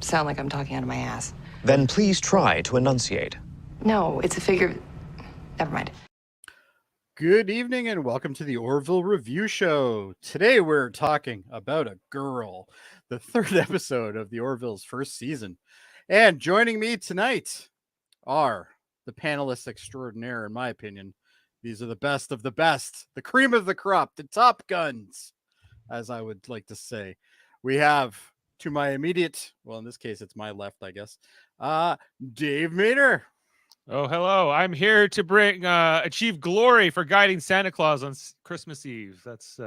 sound like I'm talking out of my ass. Then please try to enunciate. No, it's a figure. Never mind. Good evening and welcome to the Orville Review Show. Today we're talking about a girl, the third episode of the Orville's first season. And joining me tonight are the panelists extraordinaire, in my opinion. These are the best of the best, the cream of the crop, the top guns, as I would like to say. We have to my immediate, well, in this case, it's my left, I guess, Dave Maynor. Oh, hello. I'm here to bring achieve glory for guiding Santa Claus on Christmas Eve. That's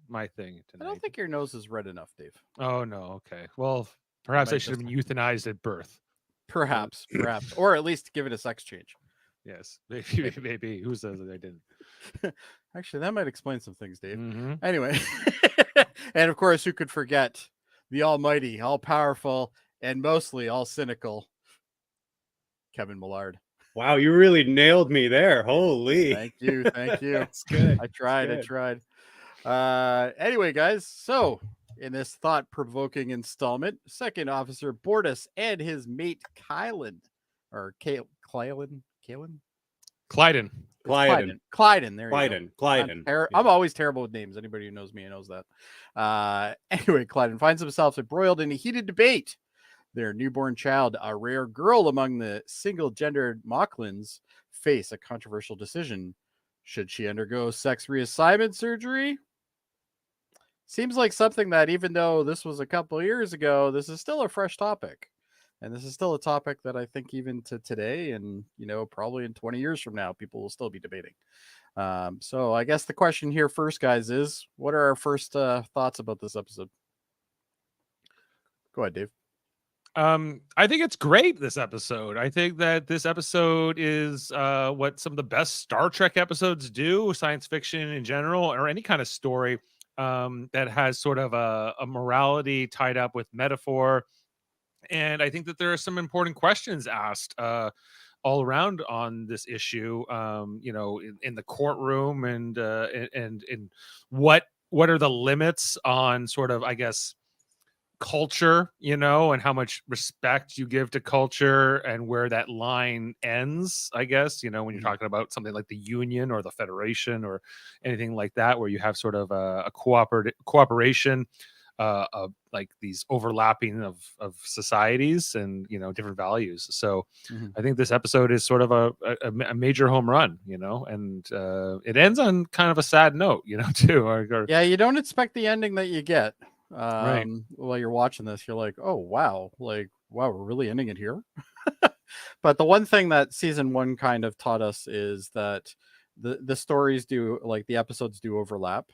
my thing tonight. I don't think your nose is red enough, Dave. Oh, no. Okay. Well, perhaps I should have been euthanized at birth. Perhaps. Or at least give it a sex change. Yes. Maybe. Who says that I didn't? Actually, that might explain some things, Dave. Mm-hmm. Anyway. And of course, who could forget the almighty, all-powerful, and mostly all-cynical Kevin Millard. Wow, you really nailed me there. Holy. Thank you. That's good. I tried. Anyway, guys, so in this thought-provoking installment, Second Officer Bortus and his mate Kylan, or Clyden. There you go. I'm always terrible with names. Anybody who knows me knows that. Anyway, Clyden finds himself embroiled in a heated debate. Their newborn child, a rare girl among the single-gendered Mocklins, face a controversial decision. Should she undergo sex reassignment surgery? Seems like something that, even though this was a couple of years ago, this is still a fresh topic. And this is still a topic that I think even to today and, probably in 20 years from now, people will still be debating. So I guess the question here first, guys, is what are our first thoughts about this episode? Go ahead, Dave. I think it's great, this episode. I think that this episode is what some of the best Star Trek episodes do, science fiction in general, or any kind of story that has sort of a morality tied up with metaphor. And I think that there are some important questions asked all around on this issue, in the courtroom and what are the limits on sort of, I guess, culture, and how much respect you give to culture and where that line ends, I guess, when you're talking about something like the Union or the Federation or anything like that, where you have sort of a cooperation of like these overlapping of societies and, different values. So I think this episode is sort of a major home run, and it ends on kind of a sad note, too. Yeah, you don't expect the ending that you get. Right. While you're watching this, you're like, oh wow, we're really ending it here. But the one thing that season one kind of taught us is that the stories do, like, the episodes do overlap.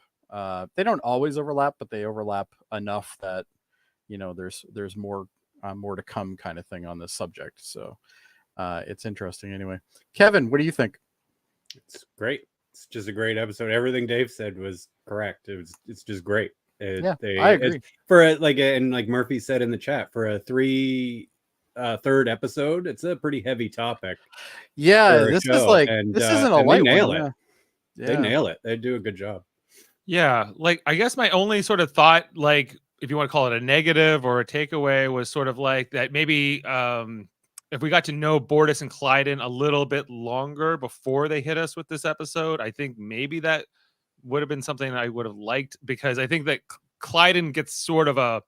They don't always overlap, but they overlap enough that there's more to come, kind of thing, on this subject. So it's interesting. Anyway, Kevin, what do you think? It's great. It's just a great episode. Everything Dave said was correct. It's just great. I agree. And like Murphy said in the chat, for a third episode, it's a pretty heavy topic. Yeah, this is like, and, this isn't a light one. They nail it. They do a good job. Yeah, like, I guess my only sort of thought, like, if you want to call it a negative or a takeaway, was sort of like that maybe if we got to know Bortus and Clyden a little bit longer before they hit us with this episode, I think maybe that would have been something I would have liked, because I think that Clyden gets sort of a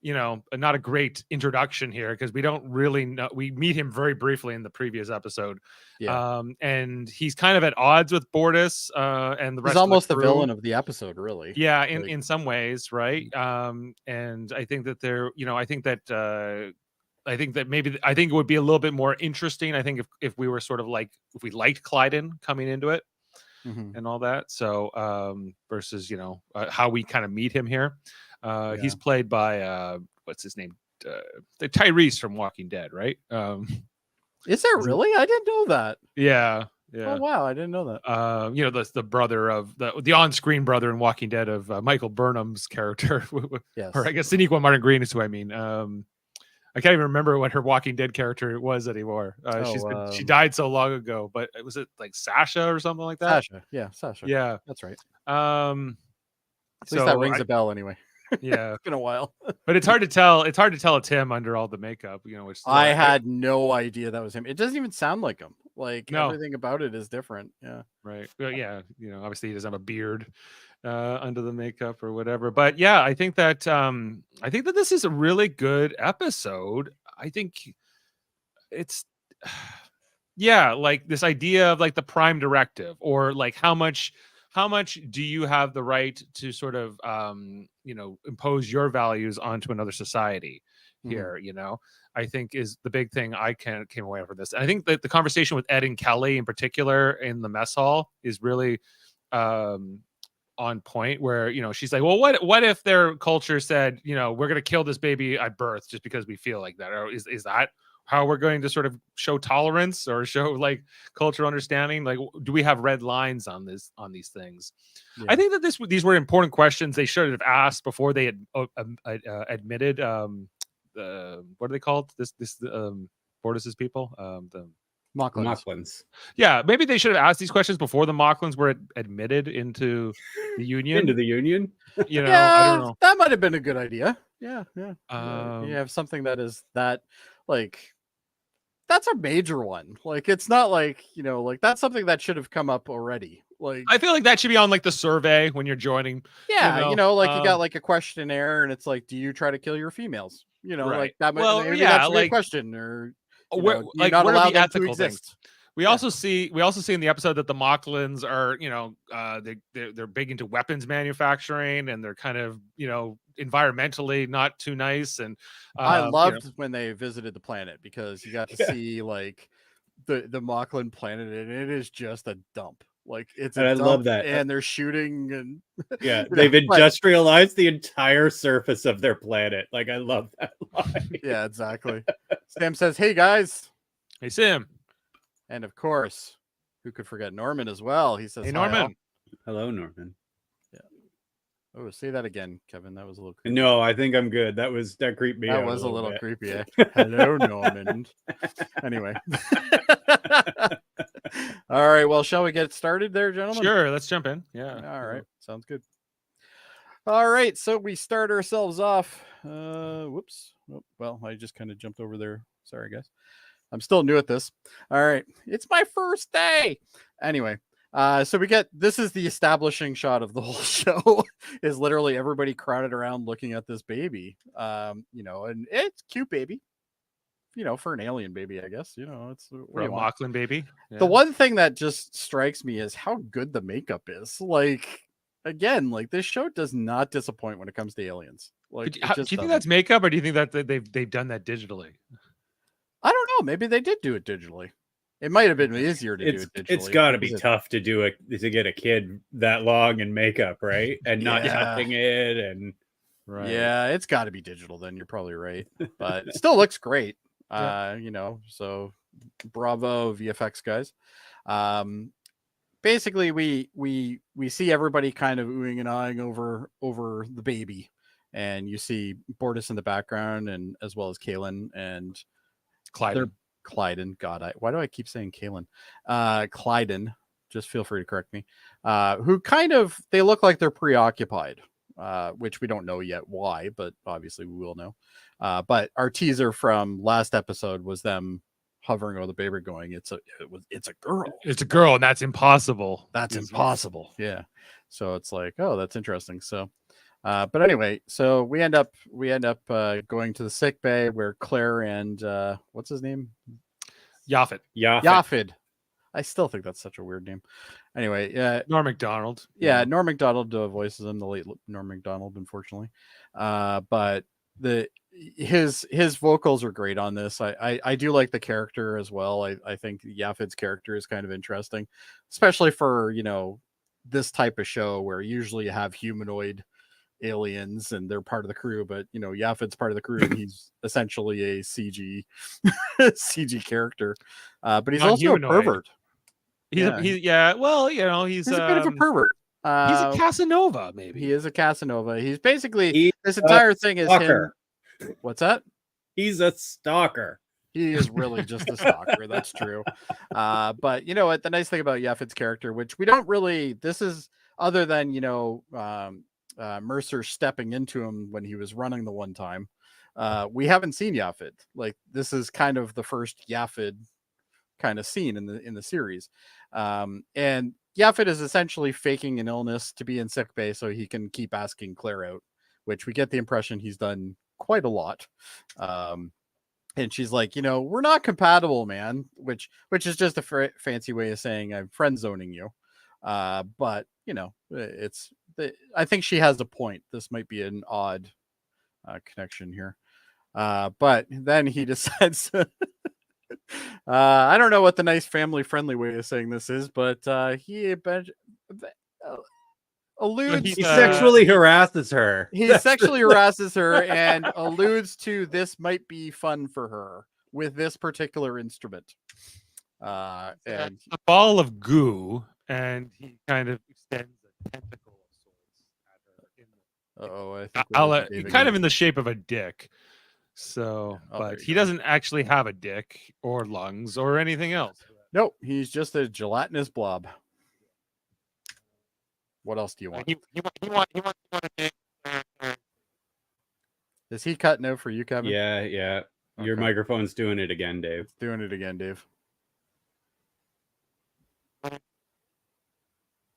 not a great introduction here, because we don't really know. We meet him very briefly in the previous episode. Yeah. And he's kind of at odds with Bortus and the rest. He's almost of the villain of the episode, really. Yeah, in some ways, right? And I think that I think it would be a little bit more interesting, I think, if we were sort of like, if we liked Clyden coming into it. Mm-hmm. And all that. So versus how we kind of meet him here. He's played by what's his name, the Tyrese from Walking Dead, right? Is there really? I didn't know that. Yeah. Oh wow, I didn't know that. The brother of the on-screen brother in Walking Dead of Michael Burnham's character. Yes. Or I guess Sonequa Martin Green is who I mean. I can't even remember what her Walking Dead character was anymore. She died so long ago, but was it like Sasha or something like that? Sasha. Yeah, Sasha. Yeah, that's right. At least that rings a bell anyway. Yeah, It's been a while. but it's hard to tell. It's hard to tell it's him under all the makeup, which I had no idea that was him. It doesn't even sound like him. Like No. everything about it is different. Yeah. Right. Well, yeah. Obviously he doesn't have a beard under the makeup or whatever. But yeah, I think that this is a really good episode. I think it's yeah, like this idea of like the prime directive, or like how much do you have the right to sort of impose your values onto another society here, I think is the big thing I came away from this. And I think that the conversation with Ed and Kelly in particular in the mess hall is really on point, where she's like, well, what if their culture said, we're going to kill this baby at birth just because we feel like that? Or is that how we're going to sort of show tolerance or show like cultural understanding? Like, do we have red lines on these things? Yeah. I think that these were important questions they should have asked before they had admitted what are they called? Bortus's people, the Mocklins. Yeah, maybe they should have asked these questions before the Mocklins were admitted into the union. Into the union? I don't know. That might have been a good idea. Yeah. You have something that is that, like, that's a major one. Like, it's not like, like that's something that should have come up already. Like, I feel like that should be on like the survey when you're joining. Yeah, you got like a questionnaire, and it's like, do you try to kill your females? Right. Like that might that's a good question, or where, like not allowed them to exist. We also see in the episode that the Mocklins are, they're big into weapons manufacturing, and they're kind of, environmentally not too nice. And I loved when they visited the planet, because you got to see like the Mocklin planet, and it is just a dump. Like it's and I love that. And they're shooting, and yeah, they've industrialized the entire surface of their planet. Like, I love that line. Yeah, exactly. Sam says, "Hey guys." Hey Sam. And of course, who could forget Norman as well? He says, "Hey Norman." Hello, Norman. Yeah. Oh, say that again, Kevin. That was a little creepy. No, I think I'm good. That creeped me out. That was a little creepy. Eh? Hello, Norman. Anyway. All right. Well, shall we get started there, gentlemen? Sure. Let's jump in. Yeah. All right. Sounds good. All right. So we start ourselves off. Whoops. Oh, well, I just kind of jumped over there. Sorry, guys. I'm still new at this. All right. It's my first day. Anyway. So this is the establishing shot of the whole show, is literally everybody crowded around looking at this baby. And it's cute baby, for an alien baby, I guess, it's for a Mocklin baby. Yeah. The one thing that just strikes me is how good the makeup is. Like, again, like this show does not disappoint when it comes to aliens. Like, do you think that's makeup, or do you think that they've done that digitally? I don't know. Maybe they did do it digitally. It might have been easier to do it digitally. It's got to be tough to to get a kid that long in makeup, right? And not touching it, and right. Yeah, it's got to be digital. Then you're probably right, but it still looks great. So bravo VFX guys. Basically, we see everybody kind of oohing and ahhing over the baby, and you see Bortus in the background, and as well as Kaylin and Clyden. God, why do I keep saying Kaylin? Clyden, just feel free to correct me. Who they look like they're preoccupied, which we don't know yet why, but obviously we will know. But our teaser from last episode was them hovering over the baby, going, "It's a girl. It's a girl, and that's impossible. That's impossible." Yeah. So it's like, oh, that's interesting. So. But anyway, so we end up going to the sick bay where Claire and what's his name? Yaphet. I still think that's such a weird name. Anyway, Norm Macdonald. Yeah, Norm Macdonald voices him, the late Norm Macdonald, unfortunately. But his vocals are great on this. I do like the character as well. I think Yaphet's character is kind of interesting, especially for this type of show where usually you have humanoid aliens and they're part of the crew, but Yaphet's part of the crew, and he's essentially a CG character, but he's not also humanoid. A pervert. He's a bit of a pervert. He's a Casanova, maybe. He is a Casanova. He's basically this entire thing is him. What's that? He's a stalker. He is really just a stalker. That's true. But you know what? The nice thing about Yaphet's character, which we don't really, this is other than Mercer stepping into him when he was running the one time. We haven't seen Yaphet. Like, this is kind of the first Yaphet kind of scene in the series. And Yaphet is essentially faking an illness to be in sick bay so he can keep asking Claire out, which we get the impression he's done quite a lot. And she's like, we're not compatible, man, which is just a fancy way of saying I'm friend zoning you. But I think she has a point. This might be an odd connection here. But then he decides I don't know what the nice family friendly way of saying this is, but he alludes he sexually harasses her. He sexually harasses her and alludes to this might be fun for her with this particular instrument. And a ball of goo, and he kind of extends a tentacle of sorts at her. I think kind of in the shape of a dick. So, but he doesn't actually have a dick or lungs or anything else. Nope, he's just a gelatinous blob. What else do you want? He wants a dick. Is he cutting out for you, Kevin? Yeah. Okay. Your microphone's doing it again, Dave. It's doing it again, Dave.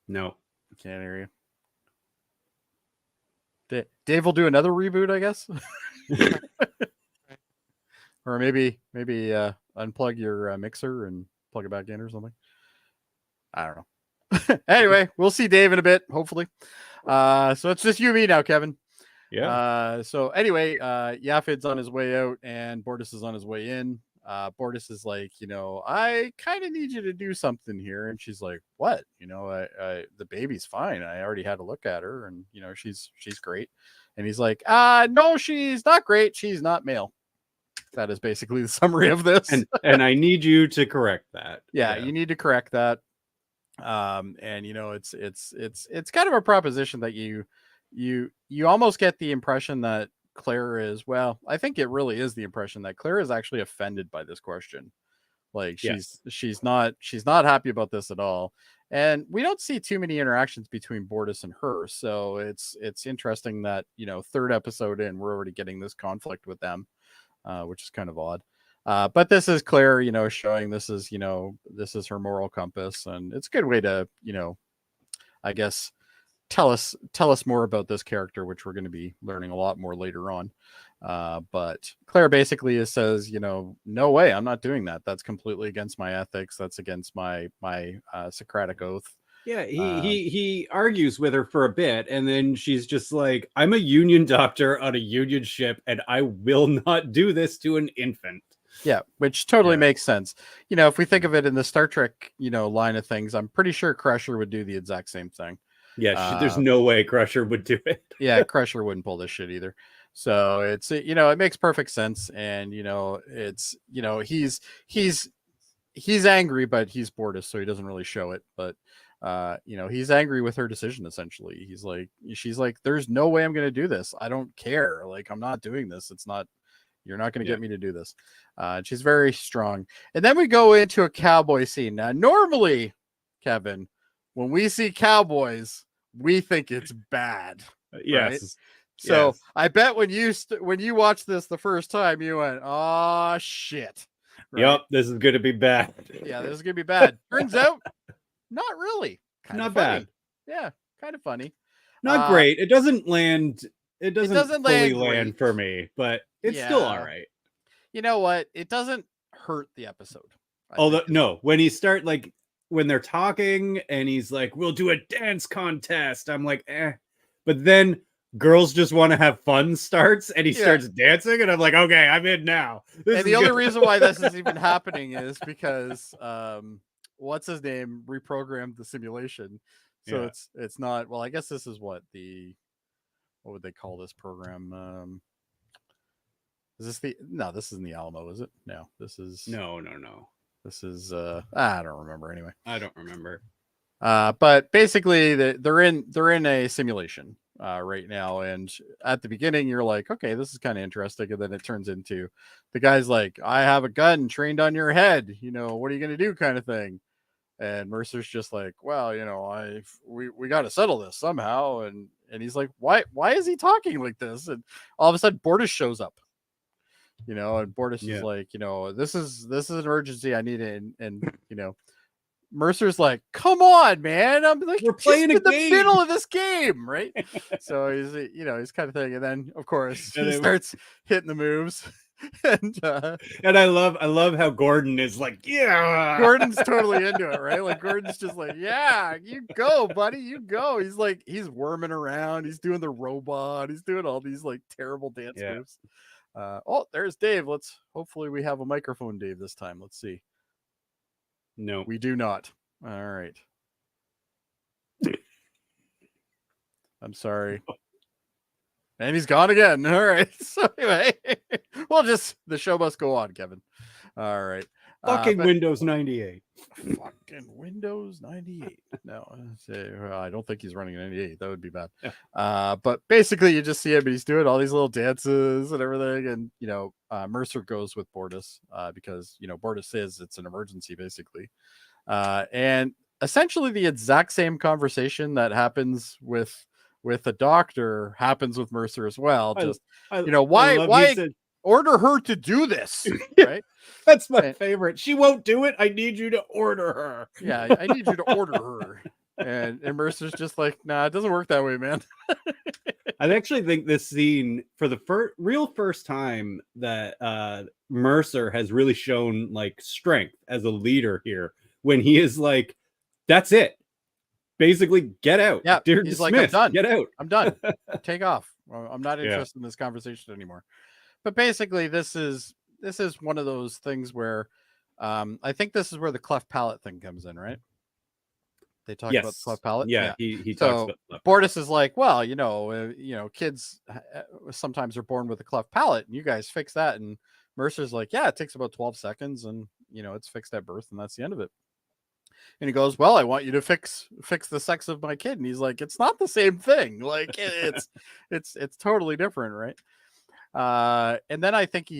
No. Can't hear you. Dave will do another reboot, I guess. Or maybe unplug your mixer and plug it back in or something. I don't know. Anyway, we'll see Dave in a bit, hopefully. So it's just you and me now, Kevin. Yeah. So anyway, Yaphet's on his way out and Bortus is on his way in. Bortus is like, I kind of need you to do something here. And she's like, what? The baby's fine. I already had a look at her and, she's great. And he's like, no, she's not great. She's not male. That is basically the summary of this. And I need you to correct that. Yeah, you need to correct that. And it's kind of a proposition that you almost get the impression that Claire is, well, I think it really is the impression that Claire is actually offended by this question. Like she's not happy about this at all. And we don't see too many interactions between Bortus and her. So it's interesting that, third episode in, we're already getting this conflict with them, which is kind of odd. But this is Claire, showing this is her moral compass. And it's a good way to, I guess, tell us more about this character, which we're going to be learning a lot more later on. But Claire basically says, no way, I'm not doing that. That's completely against my ethics. That's against my Socratic oath. Yeah, he argues with her for a bit, and then she's just like, I'm a union doctor on a union ship, and I will not do this to an infant. Yeah, which totally makes sense. If we think of it in the Star Trek, line of things, I'm pretty sure Crusher would do the exact same thing. Yeah, there's no way Crusher would do it. Yeah, Crusher wouldn't pull this shit either. So it's, it makes perfect sense. And, it's, he's angry, but he's Bortus, so he doesn't really show it. But, he's angry with her decision, essentially. She's like, there's no way I'm going to do this. I don't care. Like, I'm not doing this. You're not going to get me to do this. She's very strong. And then we go into a cowboy scene. Now, normally, Kevin, when we see cowboys, we think it's bad. Yes. Right? So yes. I bet when you watched this the first time, you went, "Oh shit!" Right? Yep, this is going to be bad. Yeah, this is going to be bad. Turns out, not really. Not bad. Yeah, kind of funny. Not great. It doesn't land. It doesn't fully land for me, but it's still all right. You know what? It doesn't hurt the episode. No, when they're talking and he's like, we'll do a dance contest. I'm like, eh. But then girls just want to have fun starts and he starts dancing. And I'm like, okay, I'm in now. And the only reason why this is even happening is because what's his name reprogrammed the simulation. So it's not, well, I guess this is what would they call this program? Is this this isn't the Alamo, is it? No, this is no. This is I don't remember anyway. I don't remember. But basically they're in a simulation right now, and at the beginning you're like, okay, this is kind of interesting, and then it turns into the guy's like, I have a gun trained on your head, what are you gonna do, kind of thing. And Mercer's just like, well, we got to settle this somehow, and And he's like, why is he talking like this? And all of a sudden Bortus shows up, and Bortus is like, this is an emergency. I need it. And Mercer's like, come on, man. I'm like, we're playing in a the game. middle of this game, right? So he's kind of thing. And then of course he starts hitting the moves. And I love how Gordon is like, yeah. Gordon's totally into it, right? Like Gordon's just like, yeah, you go, buddy, you go. He's like, he's worming around, he's doing the robot, he's doing all these like terrible dance moves. Oh, there's Dave. Hopefully we have a microphone, Dave, this time. Let's see. No, we do not. All right. I'm sorry. And he's gone again. All right. So anyway, the show must go on, Kevin. All right. Fucking Windows 98. Fucking Windows 98. No, I don't think he's running 98. That would be bad. But basically, you just see him, and he's doing all these little dances and everything. And Mercer goes with Bortus because Bortus says it's an emergency, basically. And essentially, the exact same conversation that happens with the doctor happens with Mercer as well. Why order her to do this? Right? That's my favorite. She won't do it. I need you to order her. Yeah, I need you to order her. And Mercer's just like, nah, it doesn't work that way, man. I actually think this scene, for the first time that Mercer has really shown like strength as a leader here, when he is like, that's it. Basically, get out. Yeah, he's like, I'm done. Get out. I'm done. Take off. I'm not interested in this conversation anymore. But basically, this is one of those things where I think this is where the cleft palate thing comes in, right? They talk about the cleft palate. Yeah, he talks about Bortus is like, well, kids sometimes are born with a cleft palate, and you guys fix that. And Mercer's like, yeah, it takes about 12 seconds, and it's fixed at birth, and that's the end of it. And he goes, well, I want you to fix the sex of my kid. And he's like, it's not the same thing. Like it's totally different, right? And then I think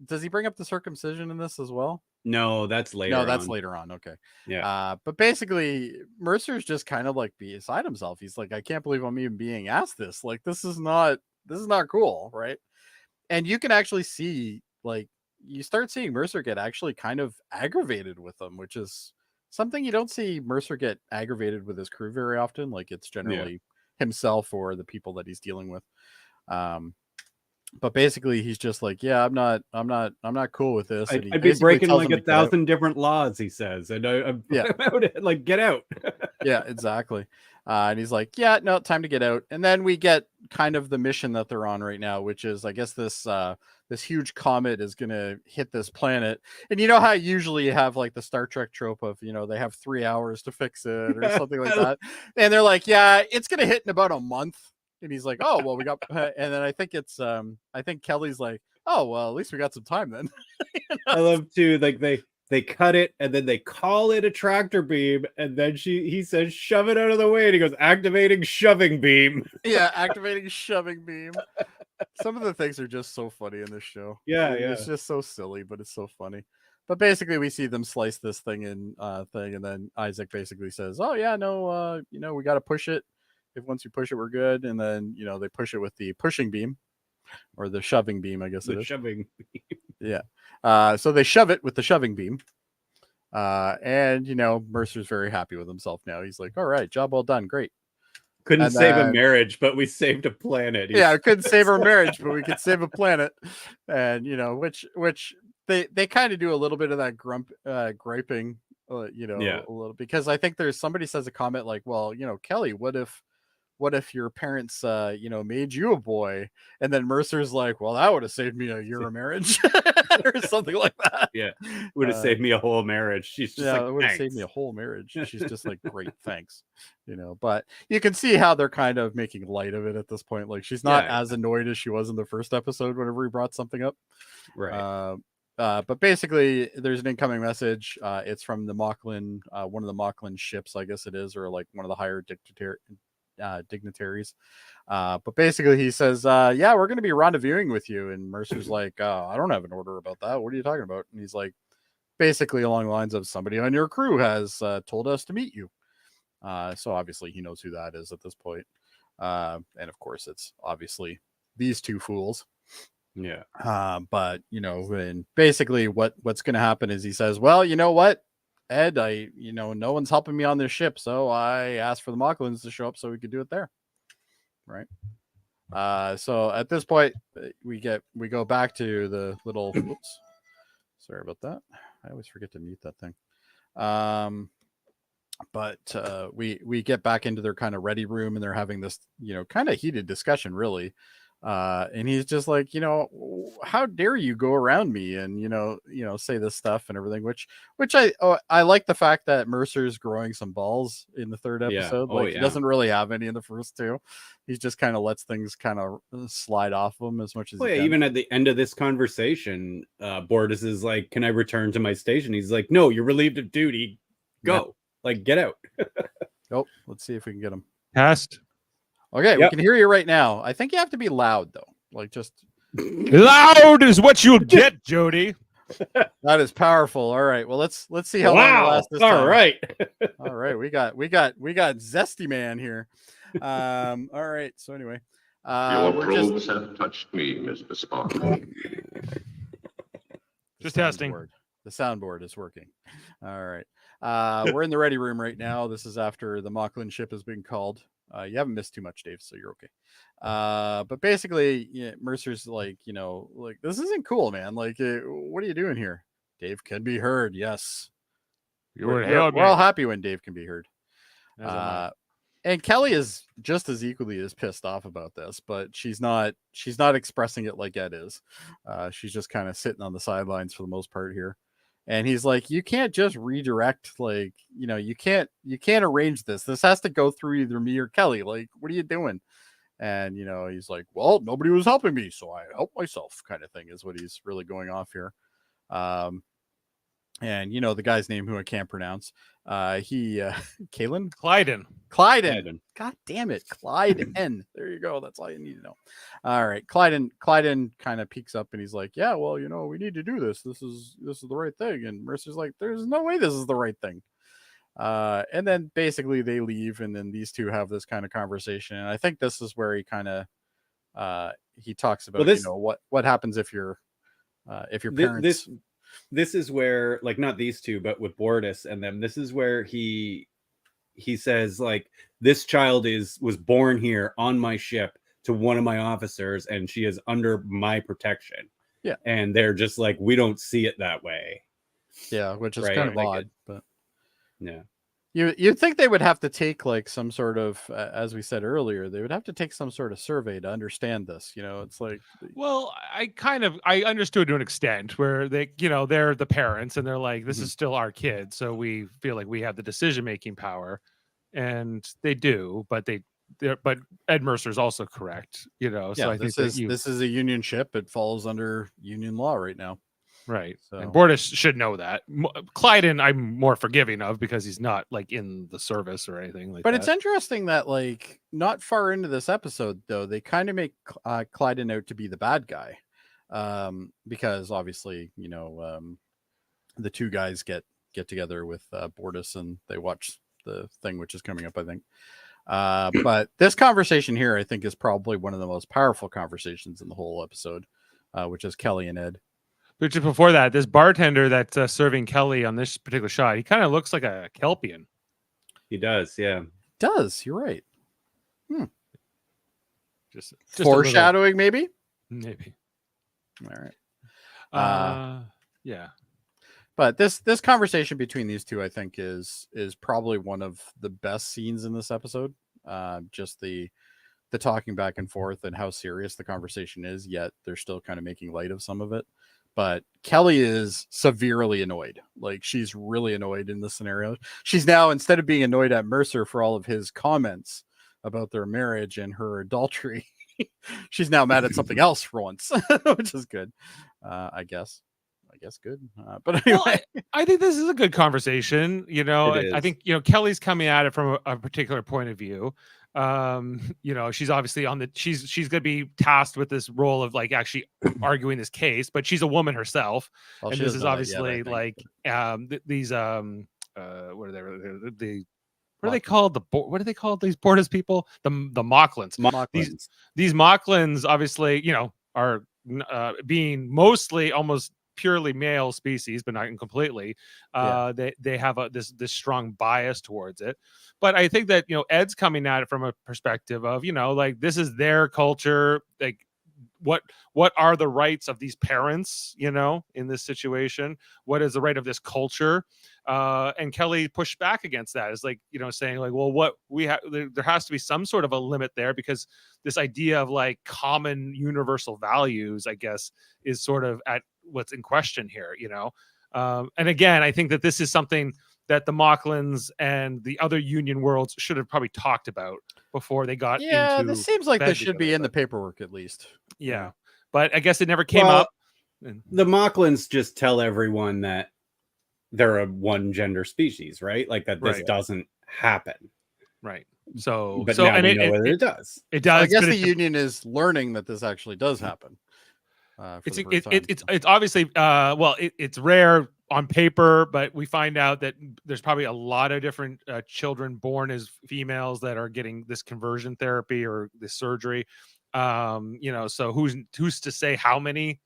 does he bring up the circumcision in this as well? No, that's later. No, that's later on. Okay. Yeah. But basically, Mercer's just kind of like beside himself. He's like, I can't believe I'm even being asked this. Like, this is not cool, right? And you can actually see, like, you start seeing Mercer get actually kind of aggravated with them, which is something you don't see Mercer get aggravated with his crew very often. Like, it's generally himself or the people that he's dealing with. But basically, he's just like, yeah, I'm not cool with this. I'd be breaking like 1,000 different laws, he says, and I'm about it. Like, get out. Yeah, exactly. And he's like, yeah, no, time to get out. And then we get kind of the mission that they're on right now, which is, I guess, this huge comet is going to hit this planet. And you know how usually you have like the Star Trek trope of, they have 3 hours to fix it or something like that. And they're like, yeah, it's going to hit in about a month. And he's like, oh, well, we got, and then I think Kelly's like, oh, well, at least we got some time then. I love too, like they cut it and then they call it a tractor beam, and then he says, shove it out of the way, and he goes, activating shoving beam. Yeah, activating shoving beam. Some of the things are just so funny in this show. Yeah. It's just so silly, but it's so funny. But basically, we see them slice this thing and then Isaac basically says, oh yeah, no, we got to push it. If once we push it, we're good. And then, they push it with the pushing beam or the shoving beam, I guess it is. Shoving beam. Yeah. So they shove it with the shoving beam. And, Mercer's very happy with himself now. He's like, all right, job well done. Great. Couldn't save a marriage, but we saved a planet. Yeah, I couldn't save our marriage, but we could save a planet. And, which they kind of do a little bit of that griping, a little, because I think somebody says a comment like, well, Kelly, what if your parents, made you a boy? And then Mercer's like, well, that would have saved me a year of marriage or something like that. Yeah. Would have saved me a whole marriage. She's just like, it would have saved me a whole marriage. She's just like, great, thanks. But you can see how they're kind of making light of it at this point. Like, she's not as annoyed as she was in the first episode whenever he brought something up. Right. But basically, there's an incoming message. It's from the Moclan, one of the Moclan ships, I guess it is, or like one of the higher dignitaries. But basically, he says, yeah, we're going to be rendezvousing with you. And Mercer's like, I don't have an order about that. What are you talking about? And he's like, basically along the lines of, somebody on your crew has told us to meet you. So obviously he knows who that is at this point. And of course, it's obviously these two fools. Yeah. But and basically what's going to happen is he says, well, you know what, Ed, no one's helping me on this ship, so I asked for the Mocklins to show up so we could do it there. Right. So at this point, we go back to the little. Oops, sorry about that. I always forget to mute that thing. But we get back into their kind of ready room, and they're having this kind of heated discussion, really. And he's just like, how dare you go around me and say this stuff and everything, which I like the fact that Mercer's growing some balls in the third episode. He doesn't really have any in the first two. He just kind of lets things kind of slide off him as much as he can. Even at the end of this conversation, Bortus is like, can I return to my station? He's like, no, you're relieved of duty. Go. Like, get out. Oh, let's see if we can get him. Passed. Okay, we can hear you right now. I think you have to be loud though. Like, just loud is what you'll get, Jody. That is powerful. All right. Well, let's see how long it lasts this time. All right. All right. We got Zesty Man here. All right. So anyway, your probes have touched me, Mr. Spock. Just testing. The soundboard is working. All right. We're in the ready room right now. This is after the Mocklin ship has been called. You haven't missed too much, Dave, so you're okay. But basically, Mercer's like, like, this isn't cool, man. Like, what are you doing here? Dave can be heard. Yes. We're all happy when Dave can be heard. And Kelly is just as equally as pissed off about this, but she's not expressing it like Ed is. She's just kind of sitting on the sidelines for the most part here. And he's like, you can't just redirect, like, you can't arrange this. This has to go through either me or Kelly. Like, what are you doing? And, he's like, well, nobody was helping me, so I helped myself, kind of thing is what he's really going off here. And the guy's name who I can't pronounce. Kalen? Clyden. God damn it. Clyden. There you go. That's all you need to know. All right. Clyden kind of peeks up and he's like, yeah, well, we need to do this. This is the right thing. And Mercer's like, there's no way this is the right thing. And then basically they leave, and then these two have this kind of conversation. And I think this is where he kind of he talks about what happens if your parents. This is where, like, not these two, but with Bortus and them, this is where he says, like, this child was born here on my ship to one of my officers, and she is under my protection. Yeah. And they're just like, we don't see it that way. Yeah, which is kind of odd, but yeah. You'd think they would have to take, like, some sort of, as we said earlier, they would have to take some sort of survey to understand this. It's like, well, I understood to an extent where they, they're the parents and they're like, this is still our kid, so we feel like we have the decision-making power, and they do, but but Ed Mercer's also correct, So I think this is a union ship. It falls under union law right now. Right. So. And Bortus should know that. Clyden, I'm more forgiving of because he's not, like, in the service or anything like that. But it's interesting that, like, not far into this episode, though, they kind of make Clyden out to be the bad guy. Because obviously, the two guys get together with Bortus and they watch the thing, which is coming up, I think. But this conversation here, I think, is probably one of the most powerful conversations in the whole episode, which is Kelly and Ed. But just before that, this bartender that's serving Kelly on this particular shot, he kind of looks like a Kelpian. He does, yeah. Does, you're right. Just foreshadowing, maybe? Maybe. All right. Yeah. But this conversation between these two, I think, is probably one of the best scenes in this episode. Just the talking back and forth and how serious the conversation is, yet they're still kind of making light of some of it. But Kelly is severely annoyed. Like, she's really annoyed in this scenario. She's now, instead of being annoyed at Mercer for all of his comments about their marriage and her adultery, she's now mad at something else for once, which is good. I guess good. But anyway, well, I think this is a good conversation. I think, Kelly's coming at it from a particular point of view. She's obviously she's going to be tasked with this role of, like, actually arguing this case, but she's a woman herself. Well, and this is obviously yet, like, these, what are what are they called? What are they called? These Bordas people, the Mocklins. These Mocklins, obviously, are being mostly almost purely male species, but not completely. They have this strong bias towards it. But I think that Ed's coming at it from a perspective of like this is their culture, like what are the rights of these parents in this situation, what is the right of this culture, and Kelly pushed back against that. It's like saying like, well, what we have, there has to be some sort of a limit there, because this idea of like common universal values, I guess, is sort of at what's in question here. And again, I think that this is something that the Mocklins and the other Union worlds should have probably talked about before they got into. This seems like bed this should be in the paperwork at least. Yeah. But I guess it never came up. The Mocklins just tell everyone that they're a one gender species, right? Like that this doesn't happen. Right. So, but now we know whether it does. It does. I guess the Union is learning that this actually does happen. It's obviously it's rare on paper, but we find out that there's probably a lot of different children born as females that are getting this conversion therapy or this surgery. So who's to say how many?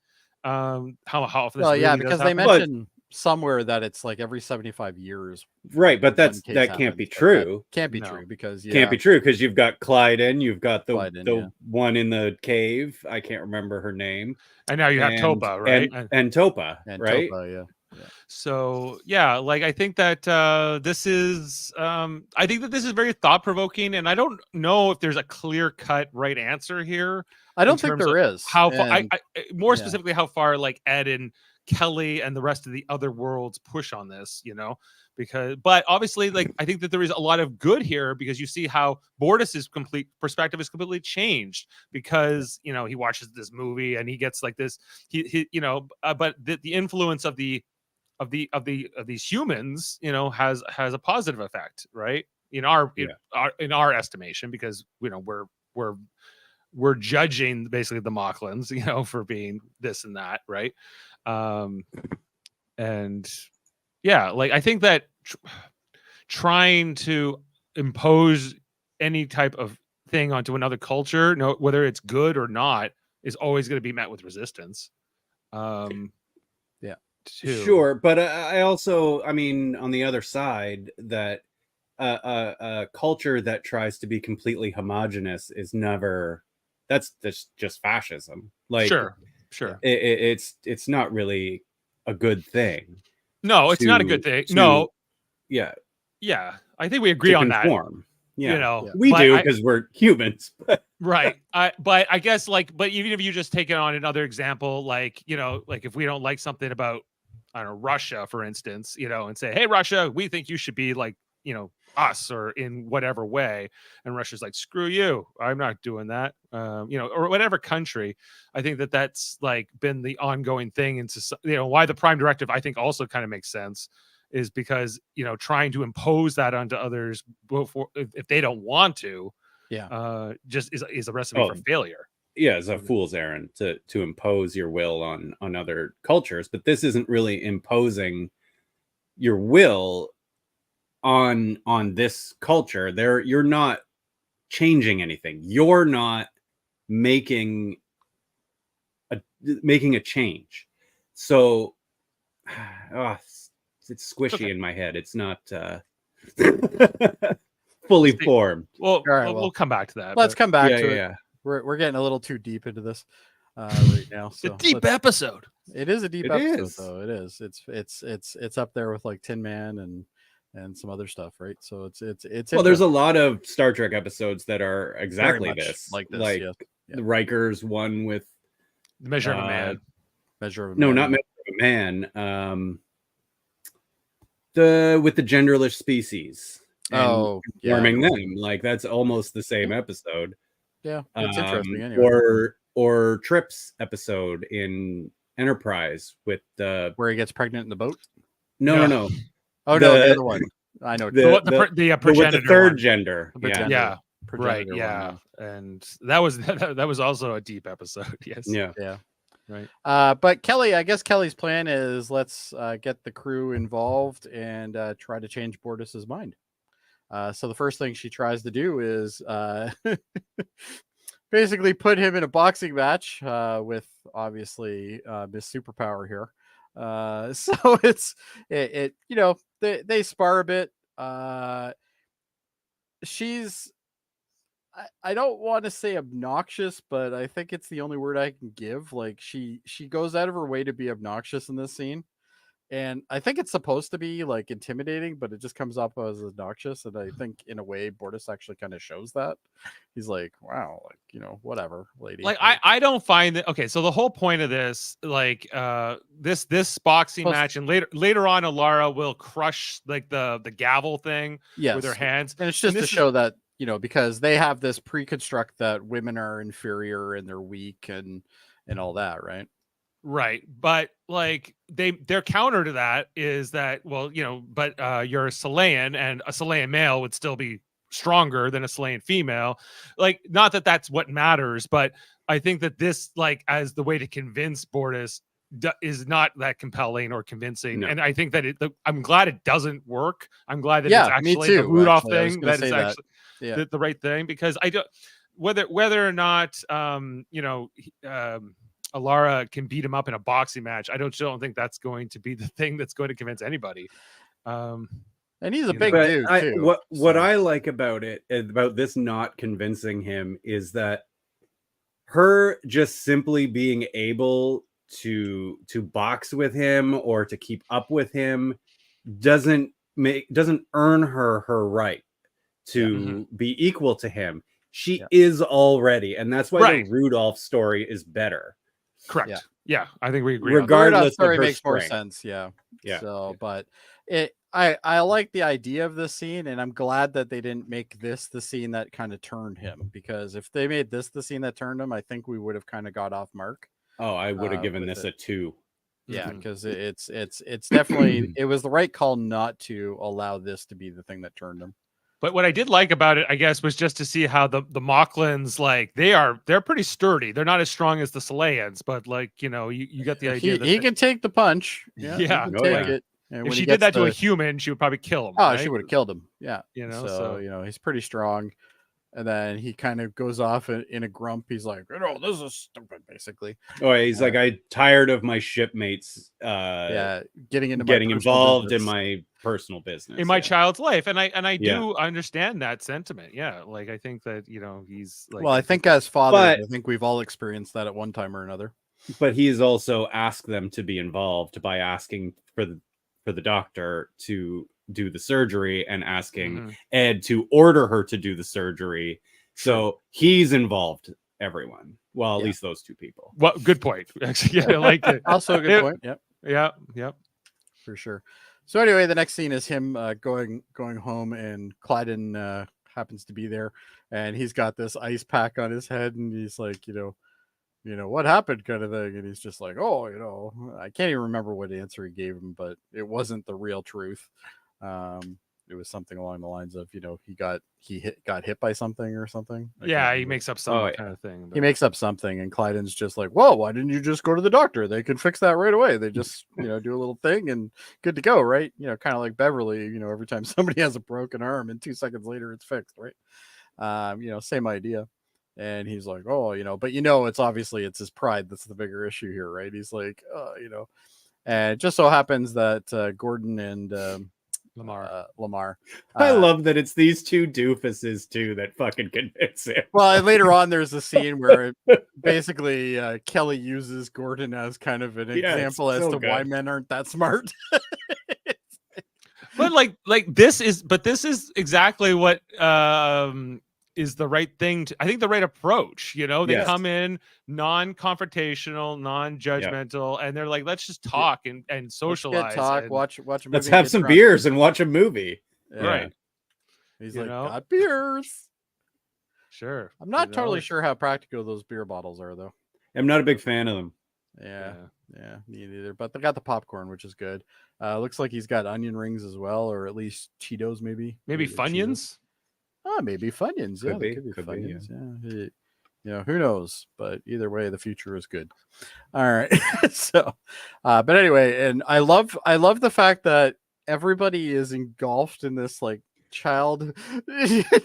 How often? Well, yeah, because they mentioned somewhere that it's like every 75 years. Right, but that can't be true. Can't be true because can't be true because you've got Clyden, you've got the one in the cave. I can't remember her name. And now you have Topa, right? And Topa, right? Topa, So like I think that this is very thought provoking, and I don't know if there's a clear cut right answer here. I don't think there is. How far? More specifically, how far like Ed and Kelly and the rest of the other worlds push on this, but obviously, like I think that there is a lot of good here because you see how Bordas's complete perspective is completely changed because he watches this movie and he gets like this but the influence of these humans has a positive effect, right, in our estimation, because we're judging basically the Mocklins for being this and that, right? And yeah, like I think that trying to impose any type of thing onto another culture, whether it's good or not, is always going to be met with resistance. Sure, but I also, on the other side, that a culture that tries to be completely homogenous is never. That's just fascism. Like, sure, it's not really a good thing. No, it's not a good thing. Yeah. I think we agree on that. Yeah, we do because we're humans. Right. But I guess but even if you just take it on another example, like if we don't like something about, I don't know, Russia, for instance, and say, hey, Russia, we think you should be like, us or in whatever way, and Russia's like, screw you, I'm not doing that, or whatever country. I think that that's like been the ongoing thing into why the Prime Directive I think also kind of makes sense is because trying to impose that onto others before if they don't want to just is a recipe for failure. Yeah, it's a fool's errand to impose your will on other cultures, but this isn't really imposing your will on this culture. You're not changing anything. You're not making a change. So it's squishy in my head. It's not fully formed. Well, we'll come back to that. Let's come back to it. Yeah. We're getting a little too deep into this right now. So a deep episode. It is a deep episode, though. It is. It's up there with like Tin Man and some other stuff, right? So it's well, there's a lot of Star Trek episodes that are exactly this, like this, like the Riker's one with the Measure of a Man. No, not Measure of a Man. With the genderless species. Forming them, like that's almost the same episode. Yeah, it's interesting. Anyway, or Trip's episode in Enterprise with the where he gets pregnant in the boat. No. Oh, no, the other one. I know. The progenitor, the third gender. Yeah. Right. Yeah. And that was also a deep episode. Yes. Yeah. Right. But Kelly, I guess Kelly's plan is let's get the crew involved and try to change Bordas's mind. So the first thing she tries to do is basically put him in a boxing match with obviously Miss Superpower here. So it you know, they spar a bit. She's I don't want to say obnoxious, but I think it's the only word I can give. Like she goes out of her way to be obnoxious in this scene. And I think it's supposed to be like intimidating, but it just comes up as obnoxious. And I think in a way, Bortus actually kind of shows that. He's like, wow, like, you know, whatever, lady. Like I don't find that okay. So the whole point of this, like this boxing match, and later on, Alara will crush like the gavel thing with her hands. And it's just to show that, you know, because they have this pre-construct that women are inferior and they're weak and all that, right? Right. But like their counter to that is that, well, you know, but you're a Selayan, and a Selayan male would still be stronger than a Selayan female. Like, not that that's what matters, but I think that this, like, as the way to convince Bortus is not that compelling or convincing. No. And I think that I'm glad it doesn't work. I'm glad that it's actually the Rudolph thing that is actually the right thing, because I don't, whether or not, you know, Alara can beat him up in a boxing match, I don't think that's going to be the thing that's going to convince anybody. And he's a big dude too. What I like about it, about this not convincing him, is that her just simply being able to box with him or to keep up with him doesn't earn her right to be equal to him. She is already, and that's why the Rudolph story is better. Correct. Yeah, I think we agree. Regardless, story makes more sense. Yeah. So, but I like the idea of this scene, and I'm glad that they didn't make this the scene that kind of turned him, because if they made this the scene that turned him, I think we would have kind of got off mark. Oh, I would have given this a 2. Yeah, because it's definitely it was the right call not to allow this to be the thing that turned him. But what I did like about it, I guess, was just to see how the Mocklins, like, they're pretty sturdy. They're not as strong as the Salayans, but, like, you know, you got the idea. He can take the punch. Yeah. He can take it. And if she did that to a human, she would probably kill him. Oh, she would have killed him. Yeah. You know, so you know, he's pretty strong. And then he kind of goes off in a grump. He's like, "Oh, this is stupid," basically. Oh, he's like, "I'm tired of my shipmates getting involved in my personal business, in my child's life." And I do understand that sentiment. Yeah, like, I think that, you know, he's like, well, I think as fathers, I think we've all experienced that at one time or another. But he's also asked them to be involved by asking for the doctor to do the surgery and asking Ed to order her to do the surgery. So he's involved everyone. Well, at least those two people. Well, good point. Actually, I like it. Also a good point. Yep. For sure. So anyway, the next scene is him going home, and Clyden happens to be there, and he's got this ice pack on his head, and he's like, you know, what happened, kind of thing. And he's just like, oh, you know, I can't even remember what answer he gave him, but it wasn't the real truth. It was something along the lines of, you know, he got hit by something or something. He makes up some kind of thing. But he makes up something, and Clyden's just like, "Whoa, why didn't you just go to the doctor? They can fix that right away. They just, you know, do a little thing and good to go, right? You know, kind of like Beverly. You know, every time somebody has a broken arm, and 2 seconds later it's fixed, right? You know, same idea." And he's like, "Oh, you know," but you know, it's his pride that's the bigger issue here, right? He's like, you know, and it just so happens that Gordon and Lamar. I love that it's these two doofuses too that fucking convince him. Well, and later on, there's a scene where basically Kelly uses Gordon as kind of an example as to why men aren't that smart. But like this is exactly what is the right thing I think the right approach. You know, they come in non-confrontational, non-judgmental, and they're like, let's just talk and socialize. Watch a movie. Let's have some beers and watch a movie. Yeah. Right. He's like, got beers. Sure. I'm not totally sure how practical those beer bottles are, though. I'm not a big fan of them. Yeah, me neither. But they got the popcorn, which is good. Looks like he's got onion rings as well, or at least Cheetos, maybe. Maybe Funyuns. Maybe Funyuns. Could be Funyuns. Yeah. You know, who knows? But either way, the future is good. All right. So, but anyway, and I love the fact that everybody is engulfed in this like child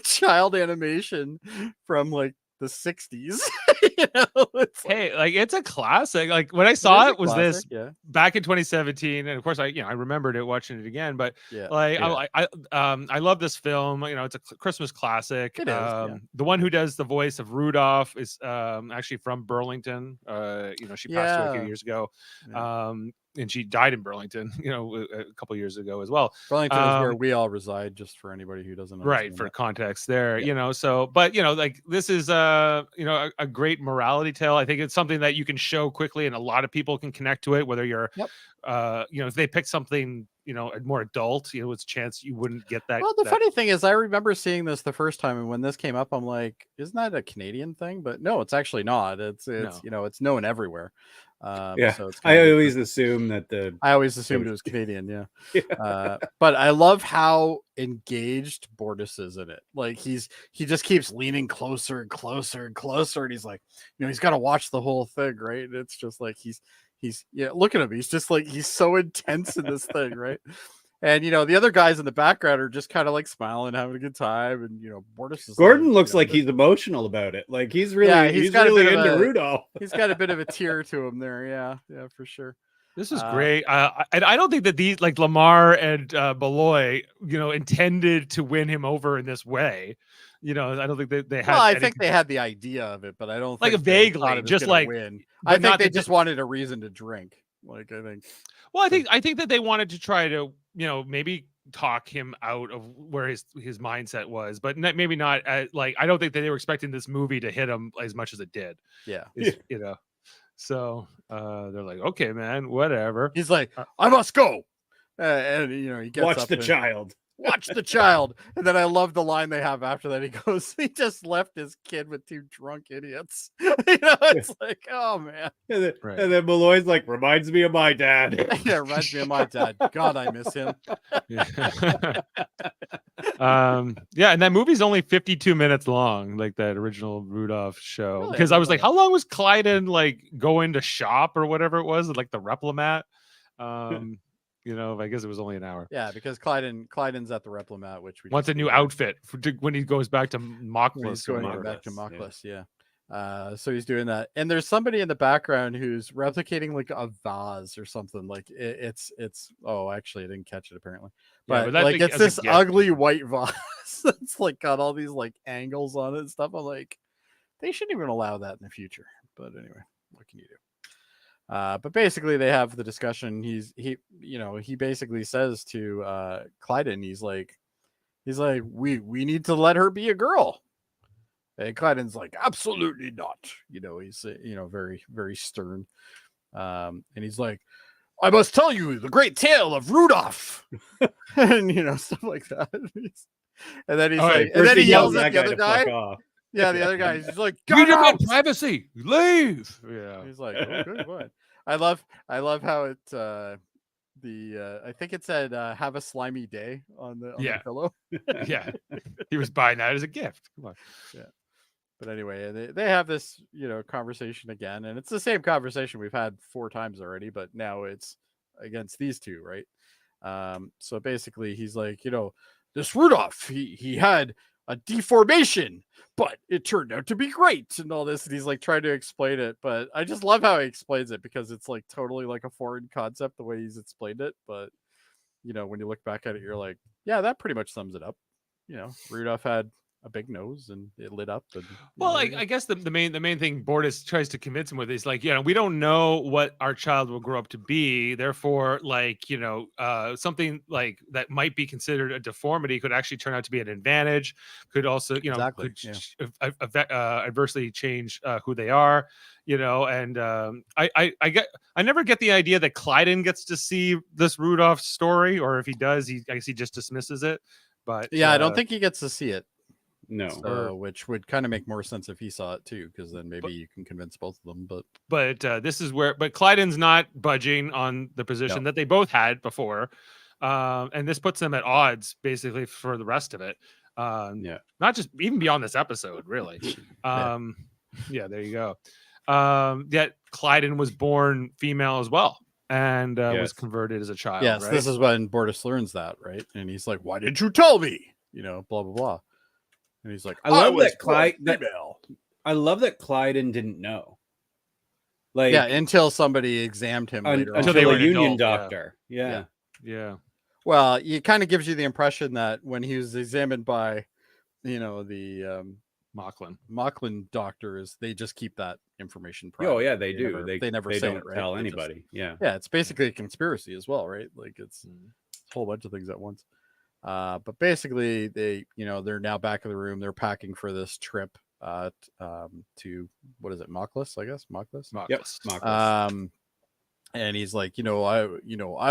child animation from like the 60s. It's a classic. Like when I saw it was classic, this back in 2017, and of course I remembered it watching it again. But I love this film. It's a Christmas classic. It is. The one who does the voice of Rudolph is actually from Burlington. She passed away a few years ago. And she died in Burlington, a couple years ago as well. Burlington is where we all reside, just for anybody who doesn't know. Right, for context there, but this is a great morality tale. I think it's something that you can show quickly and a lot of people can connect to it, whether you're if they pick something more adult, it's a chance you wouldn't get that. Well, the funny thing is I remember seeing this the first time, and when this came up I'm like, isn't that a Canadian thing? But no, it's actually not. It's it's known everywhere. So it's I always assumed it was Canadian. But I love how engaged Bortus is in it. Like he just keeps leaning closer and closer and closer, and he's like, he's got to watch the whole thing, right? And it's just like he's look at him, he's just like, he's so intense in this thing, right? And the other guys in the background are just kind of like smiling, having a good time, and Bortus is Gordon looks like he's emotional about it. Like he's really he's really into Rudolph. He's got a bit of a tear to him there. Yeah, for sure. This is great. I don't think that these, like Lamar and Beloy, intended to win him over in this way. I don't think they had. Well, I think they had the idea of it, but I don't think vaguely, just like win. I think they just wanted a reason to drink. Like I think. Well, I think that they wanted to try to maybe talk him out of where his mindset was, but maybe not. I don't think that they were expecting this movie to hit him as much as it did. Yeah. So they're like, okay, man, whatever. He's like, I must go, and he gets watch up the child. Watch the child. And then I love the line they have after that. He goes, he just left his kid with two drunk idiots. It's like, oh man. And then Malloy's like, reminds me of my dad. Reminds me of my dad. God, I miss him. And that movie's only 52 minutes long, like that original Rudolph show. Because I was like, how long was Clyden like going to shop or whatever it was, like the Replimat? I guess it was only an hour. Yeah, because Clyden's at the Replimat, which we wants a new outfit when he goes back to Mockless. He's going back to Mockless, so he's doing that, and there's somebody in the background who's replicating like a vase or something. Like it's oh, actually I didn't catch it apparently, but like it's this ugly white vase that's like got all these like angles on it and stuff. I'm like, they shouldn't even allow that in the future. But anyway, what can you do? But basically they have the discussion. He basically says to Clyden, he's like, we need to let her be a girl. And Clyden's like, absolutely not. He's very, very stern. And he's like, I must tell you the great tale of Rudolph. And stuff like that. And then he's like, and then he yells at the other guy. Yeah, the other guy. He's like, "We demand privacy. Leave." Yeah. He's like, "Oh, good one." I love how it. I think it said, "Have a slimy day" on the pillow. Yeah, he was buying that as a gift. Come on. Yeah. But anyway, they have this conversation again, and it's the same conversation we've had 4 times already, but now it's against these two, right? So basically, he's like, this Rudolph, he had a deformation, but it turned out to be great and all this. And he's like trying to explain it, but I just love how he explains it because it's like totally like a foreign concept the way he's explained it. But when you look back at it, you're like, yeah, that pretty much sums it up. Rudolph had a big nose and it lit up. And, I guess the main thing Bortus tries to convince him with is like, we don't know what our child will grow up to be. Therefore, something like that might be considered a deformity could actually turn out to be an advantage. Could also, adversely change who they are. And I never get the idea that Clyden gets to see this Rudolph story, or if he does, I guess he just dismisses it. But I don't think he gets to see it. No, which would kind of make more sense if he saw it too, because then maybe you can convince both of them. But this is where, Clyden's not budging on the position that they both had before, and this puts them at odds basically for the rest of it. Not just even beyond this episode, really. There you go. Yet Clyden was born female as well, and was converted as a child. Yes, right? This is when Bortus learns that, right? And he's like, "Why didn't you tell me?" blah blah blah. And he's like, I love was that Clyde. born female. I love that Clyden didn't know. Like, Yeah, until somebody examined him later on. until they they were were an a union adult, yeah. doctor. Yeah. Yeah. Well, it kind of gives you the impression that when he was examined by, the Mocklin doctors, they just keep that information private. Oh yeah, they do. They never they say don't it, right? tell They anybody. just, yeah. it's basically a conspiracy as well, right? Like it's a whole bunch of things at once. But basically, they're now back in the room. They're packing for this trip to what is it, Mockless? I guess Mockless. Yep. Mockless. And he's like, I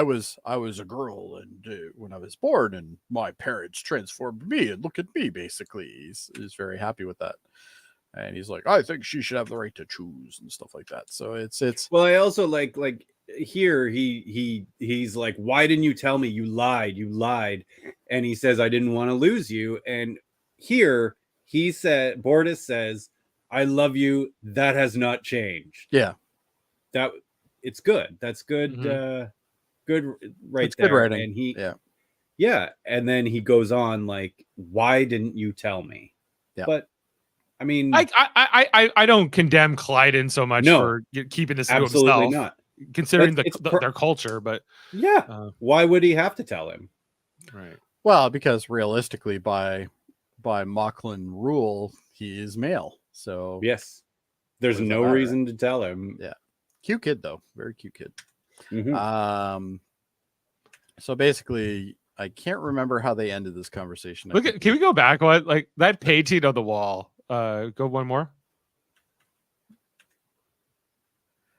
was a girl, and when I was born, and my parents transformed me, and look at me. Basically, he's very happy with that, and he's like, I think she should have the right to choose and stuff like that. So it's. Well, I also like here he's like, why didn't you tell me? You lied, and he says, I didn't want to lose you. And here Bortus says, I love you. That has not changed. Yeah. It's good. That's good. Good right It's there. good writing. And yeah. And then he goes on like, why didn't you tell me? Yeah. But I mean, I don't condemn Clyden so much for keeping this to absolutely himself, not. considering their culture. But why would he have to tell him? Right. Well, because realistically, by Mocklin rule, he is male. So yes, there's no reason to tell him. Yeah. Cute kid though, very cute kid. Mm-hmm. So basically, I can't remember how they ended this conversation. Can we go back? What, like that painting on the wall? Go one more.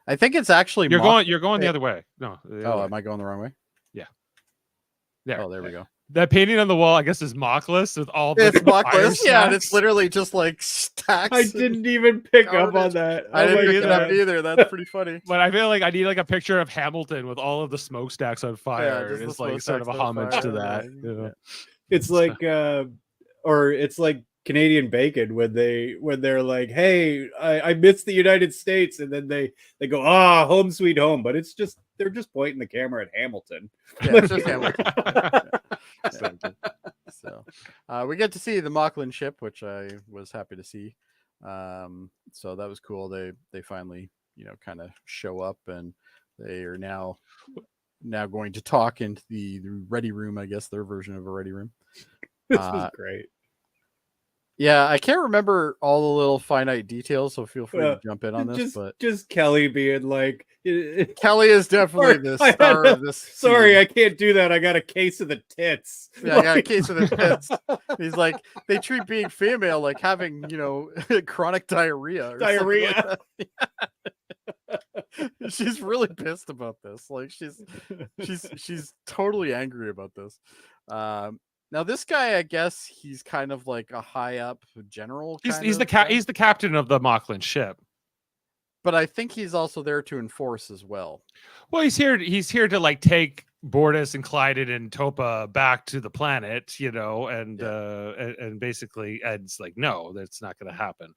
I think it's actually you're going the other way. No. Am I going the wrong way? Yeah. There. Oh, there we go. That painting on the wall, I guess, is Mockless with all the it's Mockless, yeah, and it's literally just like stacks. I didn't even pick up on that. I didn't pick it up either. That's pretty funny. But I feel like I need like a picture of Hamilton with all of the smokestacks on fire. Yeah, it's like sort of a homage to that. Yeah. It's like, or it's like Canadian Bacon when they're like, "Hey, I miss the United States," and then they go, home sweet home. But they're just pointing the camera at Hamilton. Yeah, it's just Hamilton. So we get to see the Mocklin ship, which I was happy to see. So that was cool. They finally kind of show up, and they are now going to talk into the ready room. I guess their version of a ready room. This was great. Yeah, I can't remember all the little finite details, so feel free to jump in on this. But just Kelly being like, Kelly is definitely the star of this. Sorry, I can't do that. I got a case of the tits. Yeah, I got a case of the tits. He's like, they treat being female like having, chronic diarrhea. Or She's really pissed about this. Like she's totally angry about this. Now this guy, I guess he's kind of like a high up general. He's the captain of the Mocklin ship. But I think he's also there to enforce as well. Well, he's here to like take Bortus and Clyden and Topa back to the planet, and basically Ed's like, no, that's not going to happen.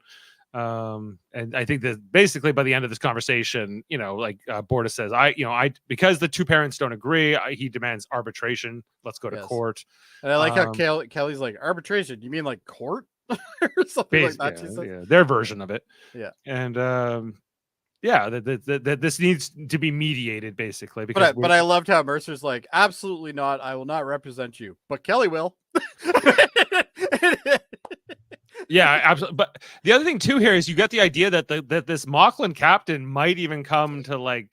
And I think that basically by the end of this conversation, Bortus says, I because the two parents don't agree, he demands arbitration. Let's go to court. And I like how Kelly's like, arbitration? You mean like court? Or something like that. Yeah, their version of it. Yeah. And that this needs to be mediated basically. Because but I loved how Mercer's like, absolutely not. I will not represent you, but Kelly will. Yeah, absolutely. But the other thing too here is you get the idea that that this Mocklin captain might even come to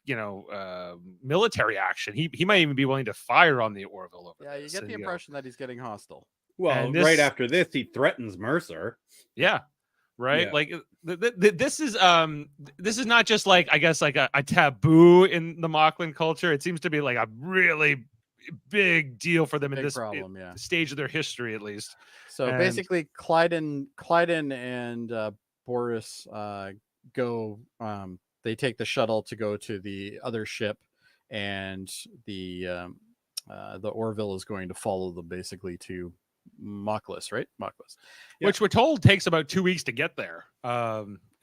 military action. He might even be willing to fire on the Orville. You get the impression that he's getting hostile. Well, right after this, he threatens Mercer. Yeah. Right. Yeah. Like this is not just like, I guess, like a taboo in the Mocklin culture. It seems to be like a really big deal for them in this stage of their history, at least. So basically Clyden and Bortus go, they take the shuttle to go to the other ship, and the Orville is going to follow them basically to Mockless, right? Mockless, which we're told takes about 2 weeks to get there.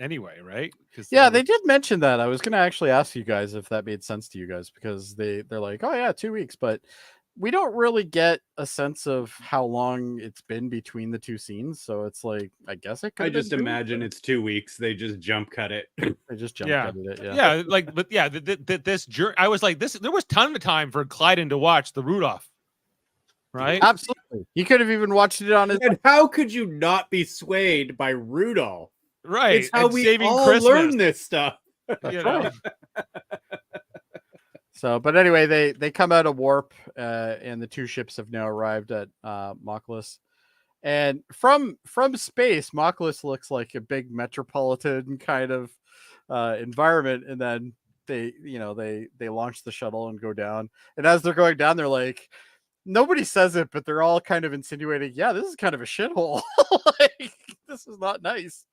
Anyway, right? They did mention that. I was going to actually ask you guys if that made sense to you guys, because they're like, oh yeah, 2 weeks, but we don't really get a sense of how long it's been between the two scenes. So it's like, I guess it could. I just imagine it's 2 weeks. They just jump cut it. They just jump cutted it. Yeah. Yeah. Like, but yeah, this journey, I was like, there was ton of time for Clyden to watch the Rudolph. Right? Absolutely. He could have even watched it on his. And how could you not be swayed by Rudolph? Right. It's how and we saving all Christmas. learn this stuff. That's right. So, but anyway, they come out of warp, and the two ships have now arrived at Moklis. And from space, Moklis looks like a big metropolitan kind of environment. And then they launch the shuttle and go down. And as they're going down, they're like, nobody says it, but they're all kind of insinuating, yeah, this is kind of a shithole. Like, this is not nice.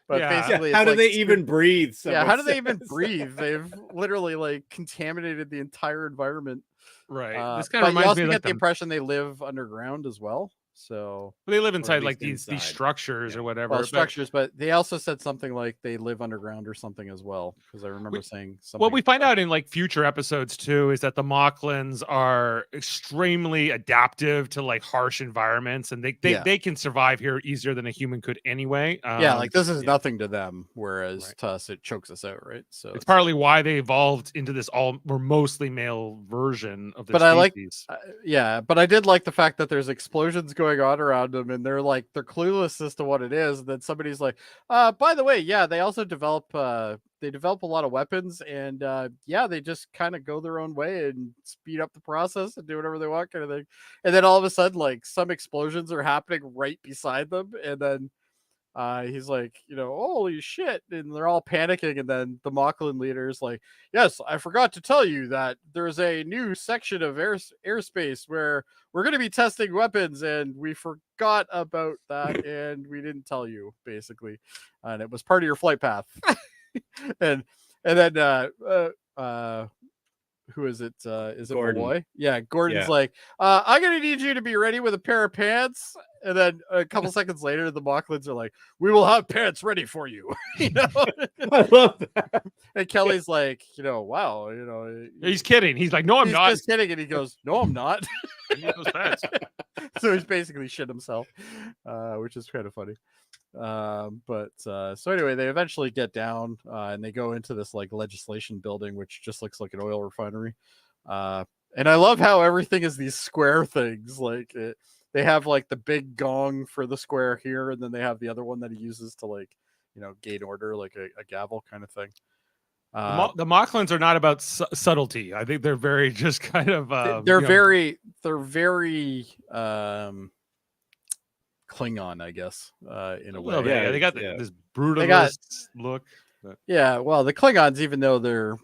But basically, how do they even breathe? Yeah, how do they even breathe? They've literally like contaminated the entire environment. Right. This kind of but you reminds also me of get like the impression they live underground as well. So they live inside least like these structures or whatever. well, structures, but they also said something like they live underground or something as well. Because I remember saying something. What we find out in like future episodes too is that the Mocklins are extremely adaptive to like harsh environments, and they can survive here easier than a human could anyway. Like this is nothing to them, whereas to us it chokes us out, right? So it's partly why they evolved into this or mostly male version of the species. But I did like the fact that there's explosions going on around them, and they're clueless as to what it is. And then somebody's like, by the way, they also develop a lot of weapons, and they just kind of go their own way and speed up the process and do whatever they want, kind of thing. And then all of a sudden, like, some explosions are happening right beside them, and then he's like, holy shit, and they're all panicking. And then the Mocklin leader is like, yes, I forgot to tell you that there's a new section of airspace where we're going to be testing weapons, and we forgot about that, and we didn't tell you, basically, and it was part of your flight path. and then who is it? Is it Gordon? Malloy? Yeah, Gordon's like, I'm gonna need you to be ready with a pair of pants. And then a couple seconds later, the Mocklins are like, we will have pants ready for you. I love that. And Kelly's like, wow, He's kidding. He's like, no, I'm not. Just kidding. And he goes, no, I'm not. I need those pants. So he's basically shit himself, which is kind of funny. So anyway, they eventually get down, and they go into this like legislation building, which just looks like an oil refinery. And I love how everything is these square things. Like they have like the big gong for the square here, and then they have the other one that he uses to like, gate order, like a gavel kind of thing. The Mocklins are not about subtlety. I think they're very just kind of they're very Klingon, I guess, in a way. Yeah, they got this brutalist look. But... Yeah, well, the Klingons, even though they're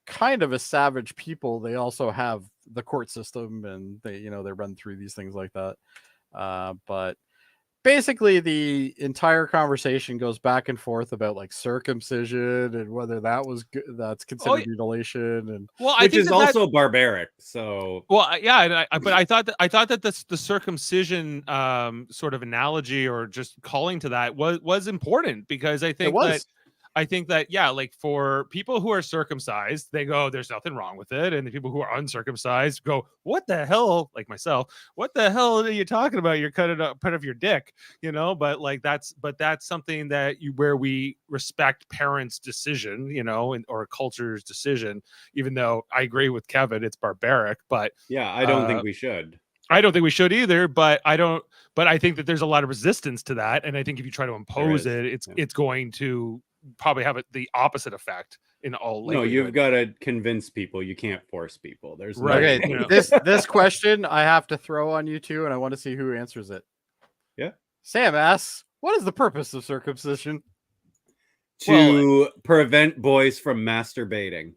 kind of a savage people, they also have the court system, and they run through these things like that. But basically, the entire conversation goes back and forth about like circumcision and whether that was that's considered mutilation, and which is also barbaric. So but I thought that the circumcision sort of analogy or just calling to that was important, because I think that like for people who are circumcised, they go, there's nothing wrong with it, and the people who are uncircumcised go, what the hell, like myself, what the hell are you talking about? You're cutting up part of your dick, but that's something that where we respect parents' decision, or a culture's decision, even though I agree with Kevin, it's barbaric. But I don't think we should. I don't think we should either, but I think that there's a lot of resistance to that, and I think if you try to impose it's going to probably have the opposite effect in all. No, you've got to convince people. You can't force people. There's right. This question I have to throw on you two, and I want to see who answers it. Yeah. Sam asks, "What is the purpose of circumcision?" To prevent boys from masturbating.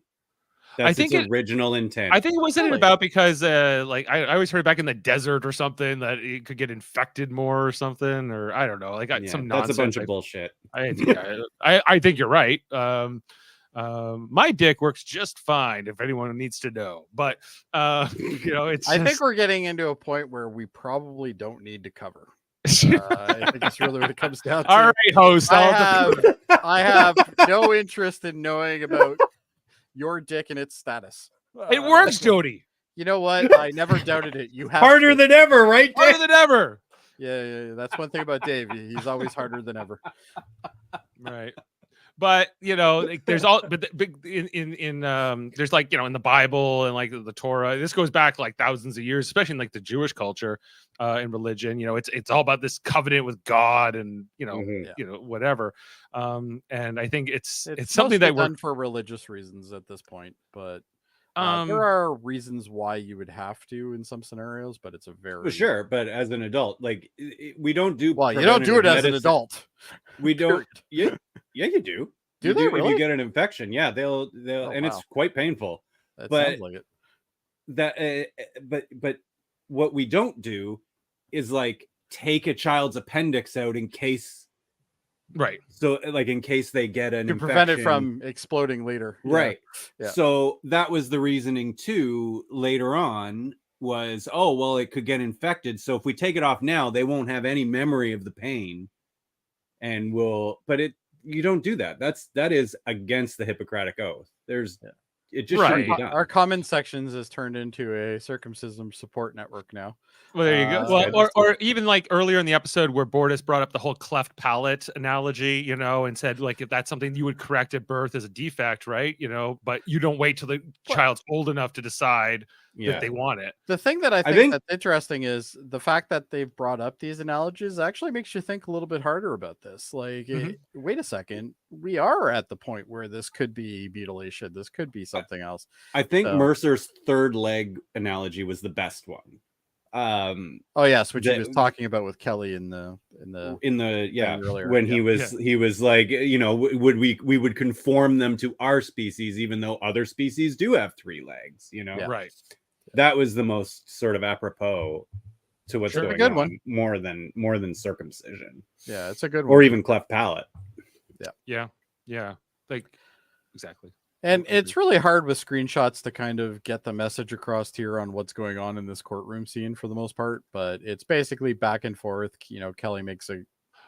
That's I think its original intent. I think it wasn't about because I always heard back in the desert or something that it could get infected more or something, or I don't know, some nonsense. That's a bunch of bullshit. I think you're right. My dick works just fine if anyone needs to know, but it's. I think we're getting into a point where we probably don't need to cover. I think it's really what it comes down to. All right, host. I have no interest in knowing about your dick and its status. It works, Jody. You know what? I never doubted it. You have Harder than ever, right, Harder Dave? than ever. Yeah. That's one thing about Dave. He's always harder than ever. Right. But like, there's all, but in there's like in the Bible and like the Torah. This goes back like thousands of years, especially in like the Jewish culture and religion. It's all about this covenant with God and whatever. And I think it's something that we're done for religious reasons at this point, but there are reasons why you would have to in some scenarios. But it's a very sure. But as an adult, like we don't do. Well, you don't do it as an adult. We don't. Yeah, you do. Do they really? If you get an infection, yeah, they'll and it's quite painful. That but sounds like it. But what we don't do is like take a child's appendix out in case, right? So like in case they get an to infection. Prevent it from exploding later, right? Yeah. So that was the reasoning too. Later on was, oh well, it could get infected. So if we take it off now, they won't have any memory of the pain, and you don't do that. That is against the Hippocratic Oath. It just shouldn't be done. Our comment sections has turned into a circumcision support network now. Well, there you go. Well, or even like earlier in the episode where Bordas brought up the whole cleft palate analogy, and said like if that's something you would correct at birth as a defect, right? But you don't wait till the child's old enough to decide that they want it. The thing that I think that's interesting is the fact that they've brought up these analogies actually makes you think a little bit harder about this. Like, wait a second, we are at the point where this could be mutilation. This could be something else. I think Mercer's third leg analogy was the best one. Which he was talking about with Kelly in the earlier, when he was like, would we would conform them to our species even though other species do have 3 legs, right? That was the most sort of apropos to what's going on. One. more than circumcision. Yeah, it's a good one. Or even cleft palate. Yeah, like exactly. And it's really hard with screenshots to kind of get the message across here on what's going on in this courtroom scene for the most part. But it's basically back and forth. Kelly makes a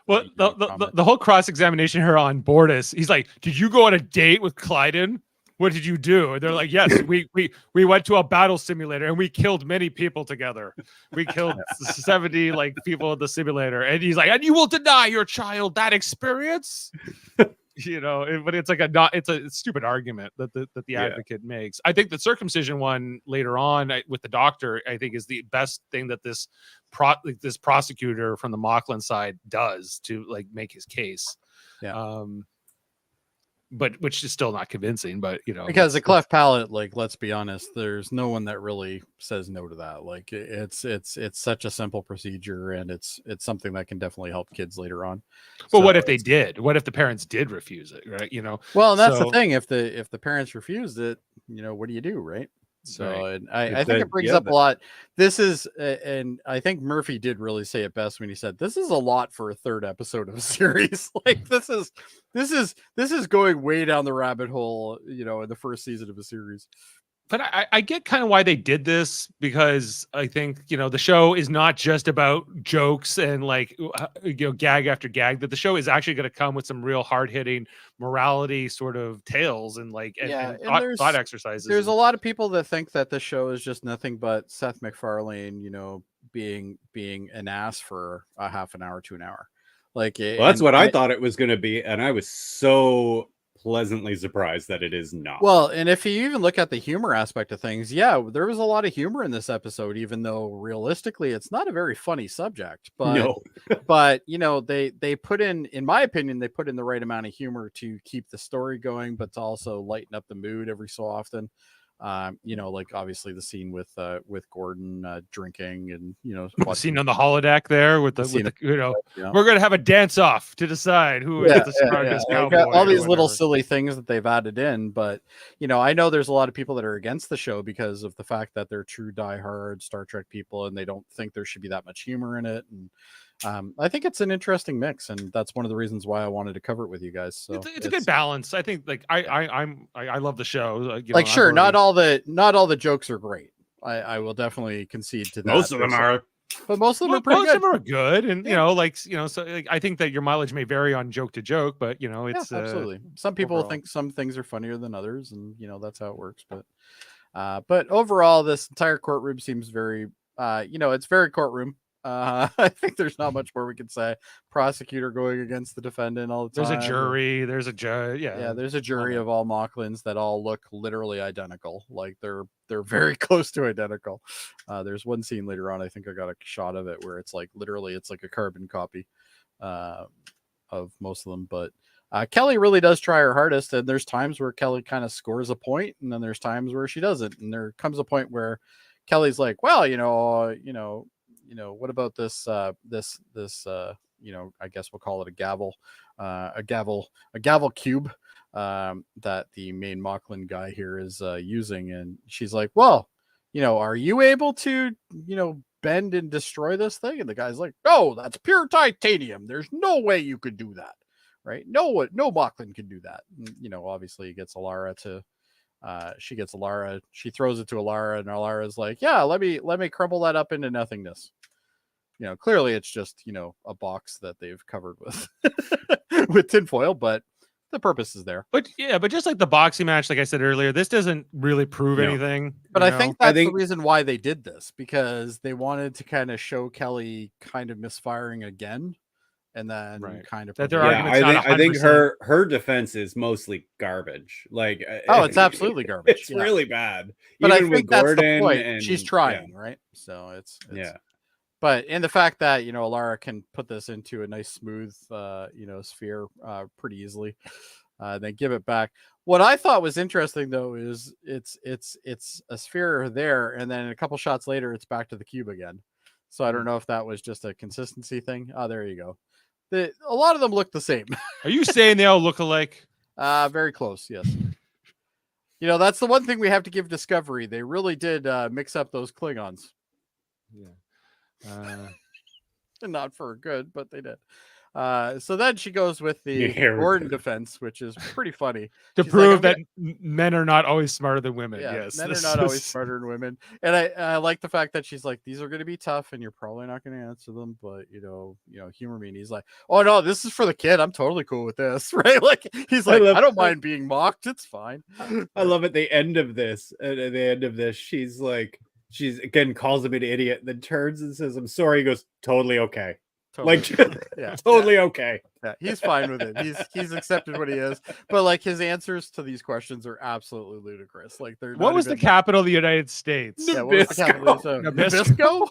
the whole cross-examination here on Bordas. He's like, "Did you go on a date with Clyden? What did you do?" And they're like, "Yes, we went to a battle simulator and we killed many people together. We killed 70 like people in the simulator." And he's like, "And you will deny your child that experience?" But it's like it's a stupid argument that the advocate makes. I think the circumcision one later on with the doctor, I think, is the best thing that this prosecutor from the Mocklin side does to like make his case. But which is still not convincing, but because the cleft palate, like, let's be honest, there's no one that really says no to that. Like, it's such a simple procedure, and it's something that can definitely help kids later on. But what if they did? What if the parents did refuse it? Right? Well, and that's the thing. If the parents refused it, what do you do, right? So and I think it brings up a lot. This is, and I think Murphy did really say it best when he said, "This is a lot for a third episode of a series." Like this is going way down the rabbit hole, in the first season of a series. But I get kind of why they did this, because I think, the show is not just about jokes and like, gag after gag, that the show is actually going to come with some real hard hitting morality sort of tales and like, and thought exercises. There's a lot of people that think that the show is just nothing but Seth MacFarlane, being an ass for a half an hour to an hour. Like, that's what I thought it was going to be. And I was so pleasantly surprised that it is not. Well, and if you even look at the humor aspect of things, there was a lot of humor in this episode, even though realistically it's not a very funny subject. But no. But they put in my opinion, they put in the right amount of humor to keep the story going, but to also lighten up the mood every so often. Like obviously the scene with Gordon drinking, and the scene on the holodeck there with we're gonna have a dance off to decide who is the strongest cowboy. All these little silly things that they've added in, but I know there's a lot of people that are against the show because of the fact that they're true diehard Star Trek people and they don't think there should be that much humor in it. And I think it's an interesting mix, and that's one of the reasons why I wanted to cover it with you guys. So it's a good balance. I think like I love the show. Sure, not all the jokes are great. I will definitely concede to that. Most of them are, but most of them are pretty good. Most of them are good, and so like, I think that your mileage may vary on joke to joke, but it's absolutely. Some people think some things are funnier than others, and that's how it works. But But overall, this entire courtroom seems very, it's very courtroom. I think there's not much more we can say. Prosecutor going against the defendant all the time. There's a jury. There's a judge. Yeah, there's a jury of all Mocklins that all look literally identical. Like they're very close to identical. There's one scene later on, I think I got a shot of it where it's like literally it's like a carbon copy of most of them. But Kelly really does try her hardest, and there's times where Kelly kind of scores a point, and then there's times where she doesn't. And there comes a point where Kelly's like, well, what about this I guess we'll call it a gavel cube that the main Mocklin guy here is using. And she's like, well, are you able to, bend and destroy this thing? And the guy's like, no, that's pure titanium. There's no way you could do that. Right. No Mocklin can do that. And, obviously he gets Alara to, she throws it to Alara, and Alara's like, yeah, let me crumble that up into nothingness. Clearly it's just, a box that they've covered with, with tinfoil, but the purpose is there. But just like the boxing match, like I said earlier, this doesn't really prove anything. But I think that's the reason why they did this, because they wanted to kind of show Kelly kind of misfiring again. And then kind of that their argument's not 100%. I think her defense is mostly garbage. Like, it's absolutely garbage. It's really bad. But even I think with that's Gordon, the point. and She's trying, right? So it's But in the fact that Alara can put this into a nice smooth sphere pretty easily, then give it back. What I thought was interesting though is it's a sphere there, and then a couple shots later it's back to the cube again. So I don't know if that was just a consistency thing. Oh, there you go. A lot of them look the same. Are you saying they all look alike? Very close, yes. That's the one thing we have to give Discovery. They really did mix up those Klingons. Yeah. Not for good, but they did. So then she goes with the Gordon defense, which is pretty funny. To prove that men are not always smarter than women. Yes, men are not always smarter than women. And I like the fact that she's like, these are going to be tough, and you're probably not going to answer them, but humor me. And he's like, oh no, this is for the kid. I'm totally cool with this, right? Like he's like, I don't mind being mocked. It's fine. I love at the end of this. She's like, she's again calls him an idiot, then turns and says, "I'm sorry." He goes, "Totally okay." Totally. Like, totally okay. Yeah, he's fine with it. He's accepted what he is. But like his answers to these questions are absolutely ludicrous. Like they're what was the capital of the United States? Nabisco.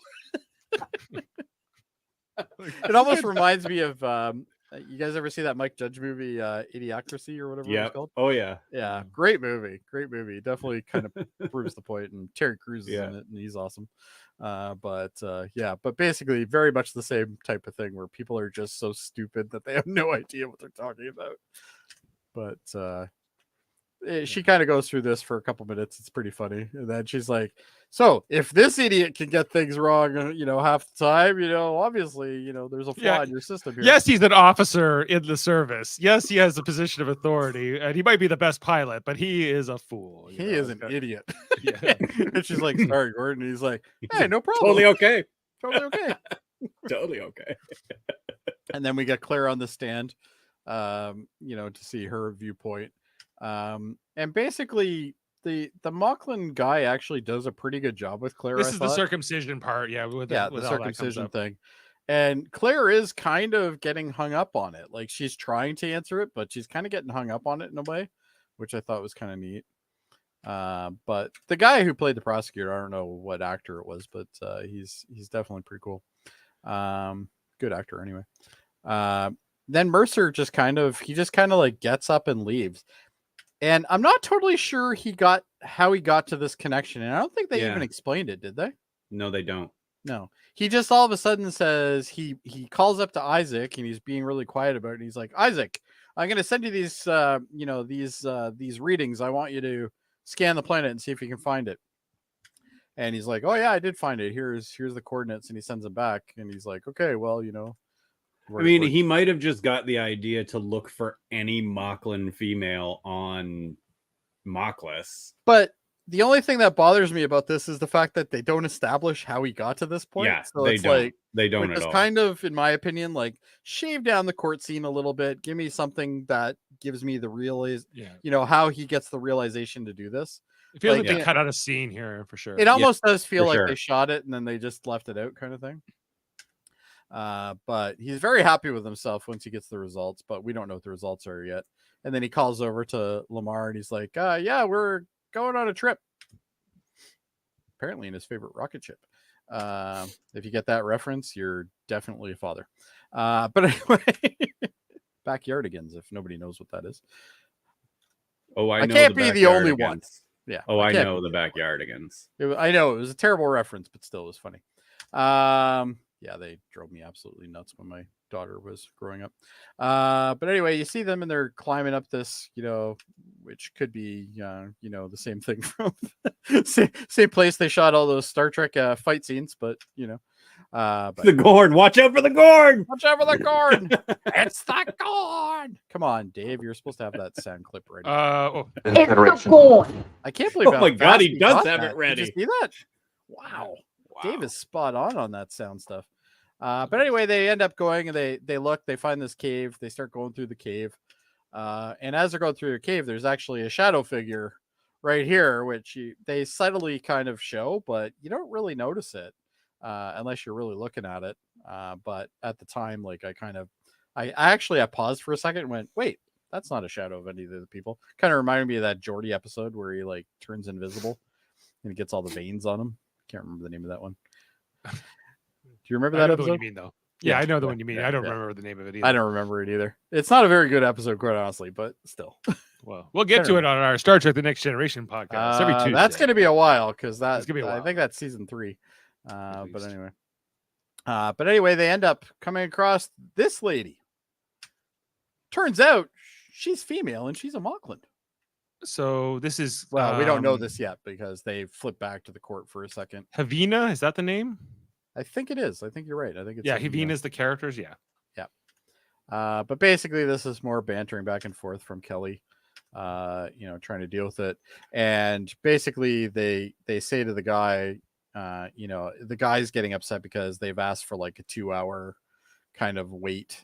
It almost reminds me of you guys ever see that Mike Judge movie, Idiocracy or whatever it's called? Oh yeah. Yeah. Great movie. Definitely kind of proves the point. And Terry Crews is in it, and he's awesome. But basically very much the same type of thing where people are just so stupid that they have no idea what they're talking about. But she kind of goes through this for a couple minutes. It's pretty funny. And then she's like, so if this idiot can get things wrong, half the time, obviously, there's a flaw in your system here. Yes, he's an officer in the service. Yes, he has a position of authority, and he might be the best pilot, but he is a fool. He is an idiot. And she's like, sorry, Gordon. And he's like, hey, no problem. Totally okay. Totally okay. And then we got Claire on the stand, to see her viewpoint. And basically the Mocklin guy actually does a pretty good job with Claire. This is the circumcision part. With the circumcision thing. And Claire is kind of getting hung up on it. Like she's trying to answer it, but she's kind of getting hung up on it in a way, which I thought was kind of neat. But the guy who played the prosecutor, I don't know what actor it was, but he's definitely pretty cool. Good actor anyway. Then Mercer just kind of like gets up and leaves. And I'm not totally sure how he got to this connection. And I don't think they even explained it, did they? No, they don't. No. He just all of a sudden says he calls up to Isaac, and he's being really quiet about it. And he's like, Isaac, I'm going to send you these, these readings. I want you to scan the planet and see if you can find it. And he's like, oh yeah, I did find it. Here's the coordinates. And he sends them back. And he's like, okay, well, he might have just got the idea to look for any Mocklin female on Mockless. But the only thing that bothers me about this is the fact that they don't establish how he got to this point. Yeah, so they it's don't. Like, they don't at all. It's kind of, in my opinion, like shave down the court scene a little bit. Give me something that gives me the how he gets the realization to do this. It feels like they cut out a scene here for sure. It almost does feel like sure. they shot it and then they just left it out, kind of thing. But he's very happy with himself once he gets the results, but we don't know what the results are yet. And then he calls over to Lamar and he's like, yeah, we're going on a trip. Apparently in his favorite rocket ship. If you get that reference, you're definitely a father. But anyway, backyardigans, if nobody knows what that is. Oh, I know. Can't be the only one. Yeah. Oh, I know the backyardigans. I know it was a terrible reference, but still it was funny. Yeah, they drove me absolutely nuts when my daughter was growing up. But anyway, you see them and they're climbing up this, which could be, the same thing from same place they shot all those Star Trek fight scenes, but but the Gorn. Watch out for the Gorn. Watch out for the Gorn. It's the Gorn. Come on, Dave. You're supposed to have that sound clip ready. It's the Gorn. I can't believe. Oh my God, he does have it ready. Did you see that? Wow. Dave is spot on that sound stuff. But anyway, they end up going and they look, they find this cave. They start going through the cave. And as they're going through the cave, there's actually a shadow figure right here, which they subtly kind of show, but you don't really notice it unless you're really looking at it. But at the time, like I paused for a second and went, wait, that's not a shadow of any of the people. Kind of reminded me of that Jordy episode where he like turns invisible and he gets all the veins on him. Can't remember the name of that one. Do you remember that episode? I know the one you mean, though. Yeah, I know the one you mean. I don't remember the name of it either. I don't remember it either. It's not a very good episode, quite honestly, but still. Well, we'll get to it on our Star Trek: The Next Generation podcast every Tuesday. That's going to be a while because I think that's season 3. But anyway, they end up coming across this lady. Turns out she's female and she's a Moclan. So this is we don't know this yet because they flip back to the court for a second. Havina, is that the name? I think it is. I think you're right. I think it's Havina's the characters. Yeah. But basically, this is more bantering back and forth from Kelly, trying to deal with it. And basically, they say to the guy, the guy's getting upset because they've asked for like a 2-hour kind of wait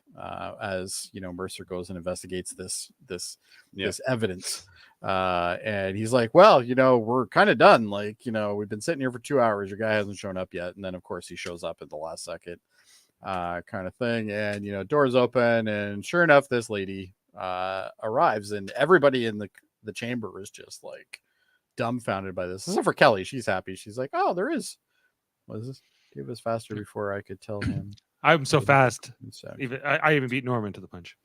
as Mercer goes and investigates this evidence. And he's like, well, we're kind of done. Like, we've been sitting here for 2 hours. Your guy hasn't shown up yet. And then, of course, he shows up at the last second kind of thing. And, doors open. And sure enough, this lady arrives. And everybody in the chamber is just like dumbfounded by this. Except for Kelly. She's happy. She's like, oh, there is. What is this? It was faster before I could tell him. I'm so fast. I even beat Norman to the punch.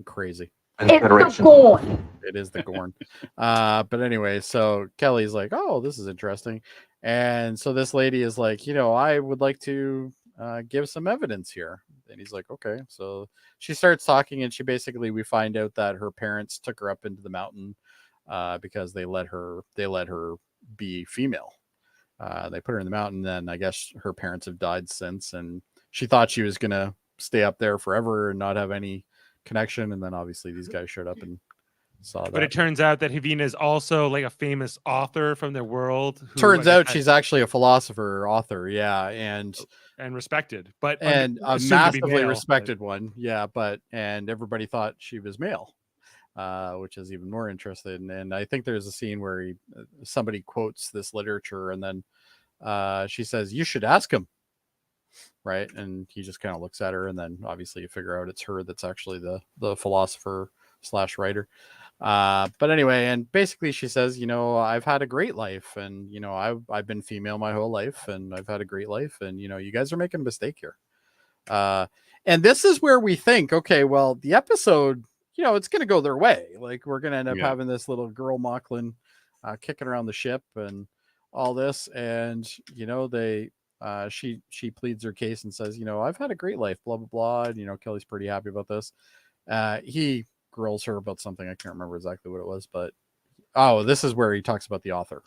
Crazy. It's the Gorn. It is the Gorn. But anyway, so Kelly's like, oh, this is interesting. And so this lady is like, I would like to give some evidence here. And he's like, okay. So she starts talking and we find out that her parents took her up into the mountain because they let her be female. They put her in the mountain. And I guess her parents have died since. And she thought she was going to stay up there forever and not have any connection. And then obviously these guys showed up and saw that. But it turns out that Havina is also like a famous author from their world. Turns out she's actually a philosopher author. Yeah. And respected, but a massively respected one. Yeah. And everybody thought she was male, which is even more interesting. And I think there's a scene where somebody quotes this literature and then she says, you should ask him. Right. And he just kind of looks at her and then obviously you figure out it's her that's actually the philosopher / writer. But anyway, and basically she says, I've had a great life and, I've been female my whole life and I've had a great life and, you guys are making a mistake here. And this is where we think, okay, well, the episode, it's going to go their way. Like we're going to end up having this little girl Moclan kicking around the ship and all this. And, she pleads her case and says, I've had a great life, blah, blah, blah. And, Kelly's pretty happy about this. He grills her about something. I can't remember exactly what it was, but this is where he talks about the author.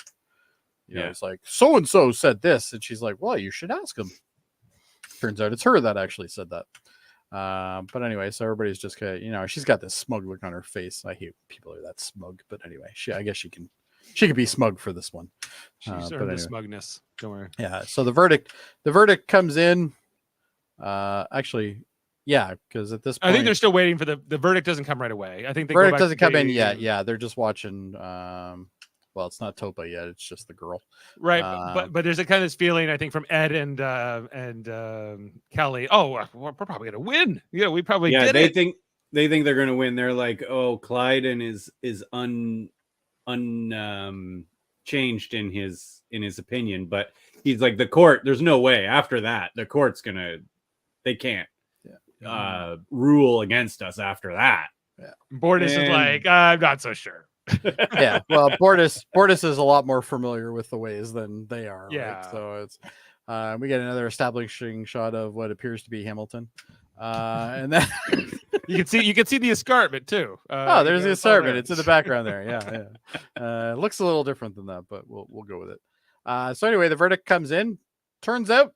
It's like, so-and-so said this. And she's like, well, you should ask him. Turns out it's her that actually said that. But anyway, so everybody's just kind of, she's got this smug look on her face. I hate people who are that smug, but anyway, I guess she can be smug for this one. She's earned the smugness. Don't worry. Yeah. So the verdict comes in. Actually, yeah, because at this point, I think they're still waiting for the verdict doesn't come right away. I think the verdict doesn't come in yet. Yeah, they're just watching. well, it's not Topa yet. It's just the girl. Right, but there's a kind of this feeling I think from Ed and Kelly. Oh, we're probably gonna win. Yeah, we probably did they it. think they're gonna win. They're like, oh, Clyden is changed in his opinion, but he's like, the court. There's no way after that the court's they can't rule against us after that. Yeah, Bortus is like, I'm not so sure. Yeah, well, Bortus is a lot more familiar with the ways than they are. Yeah. Right? So it's we get another establishing shot of what appears to be Hamilton, and then you can see the escarpment too. There's the escarpment. It's in the background there. Yeah. It looks a little different than that, but we'll go with it. So anyway, the verdict comes in. Turns out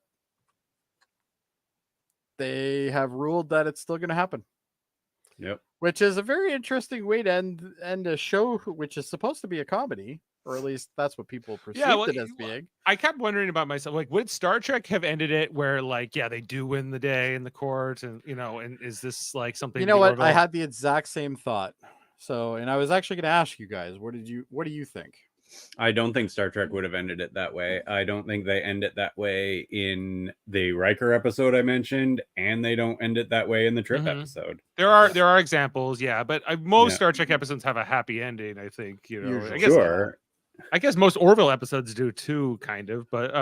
they have ruled that it's still going to happen. Yep. Which is a very interesting way to end a show, which is supposed to be a comedy, or at least that's what people perceived it as being. I kept wondering about myself, like, would Star Trek have ended it where, like, yeah, they do win the day in the court, and and is this like something? You know what? I had the exact same thought. So, and I was actually going to ask you guys, what do you think? I don't think Star Trek would have ended it that way. I don't think they end it that way in the Riker episode I mentioned, and they don't end it that way in the Trip episode. There are examples, yeah, but most Star Trek episodes have a happy ending. I think I guess most Orville episodes do too, kind of, but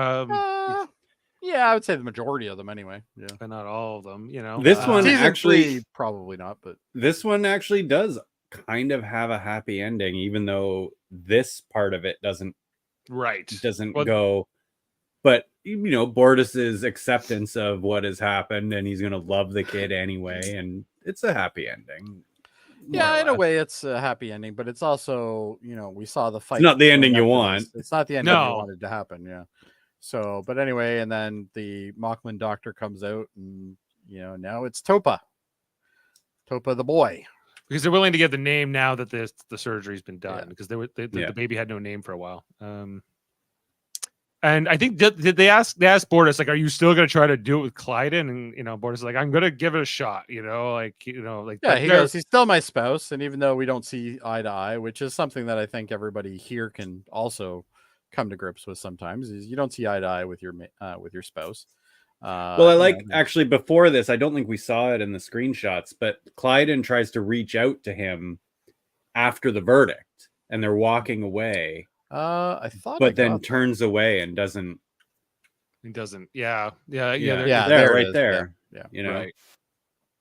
yeah, I would say the majority of them anyway. Yeah, but not all of them. This one Season actually 3, probably not, but this one actually does kind of have a happy ending, even though this part of it doesn't go. But Bortus's acceptance of what has happened, and he's gonna love the kid anyway, and it's a happy ending. Yeah, in a way, it's a happy ending, but it's also, we saw the fight. It's not the ending you want. It's not the ending you wanted to happen. Yeah. So, but anyway, and then the Mocklin doctor comes out, and now it's Topa the boy. Because they're willing to give the name now that the surgery's been done, because the baby had no name for a while. And I think did they ask Bortus, like, are you still going to try to do it with Clyden? And Bortus is like, I'm going to give it a shot. He goes, he's still my spouse, and even though we don't see eye to eye, which is something that I think everybody here can also come to grips with sometimes, is you don't see eye to eye with your spouse. Well, actually before this, I don't think we saw it in the screenshots, but Clyden tries to reach out to him after the verdict, and they're walking away. I thought, but then turns away and doesn't. He doesn't. Yeah. There, right there. Yeah. Right.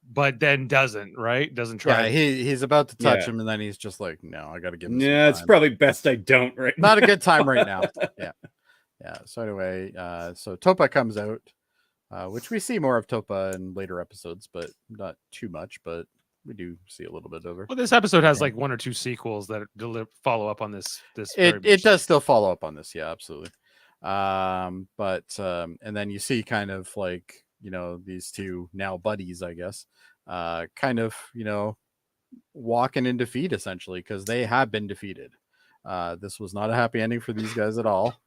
But then doesn't try. Yeah, he's about to touch him, and then he's just like, no, I got to give him. Yeah, it's probably best I don't. Right. Not a good time right now. Yeah. So anyway, so Topa comes out. Which we see more of Topa in later episodes, but not too much, but we do see a little bit of her. Well, this episode has like one or two sequels that follow up on this. It does still follow up on this. Yeah, absolutely. And then you see kind of like, these two now buddies, I guess, kind of, walking in defeat essentially, because they have been defeated. This was not a happy ending for these guys at all.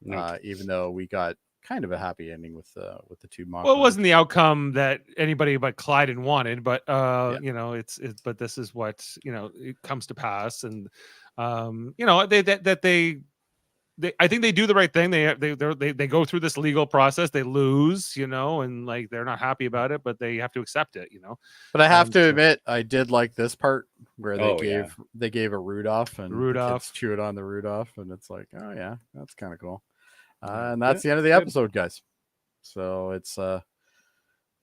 No. Even though we got kind of a happy ending with the two Mocklins. Well, it wasn't the outcome that anybody but Clyden wanted, but it's but this is what it comes to pass, and I think they do the right thing. They go through this legal process. They lose, and like they're not happy about it, but they have to accept it, But I have to admit, I did like this part where they gave a Rudolph, and Rudolph chewed on the Rudolph, and it's like, oh yeah, that's kind of cool. And that's the end of the episode, guys. So it's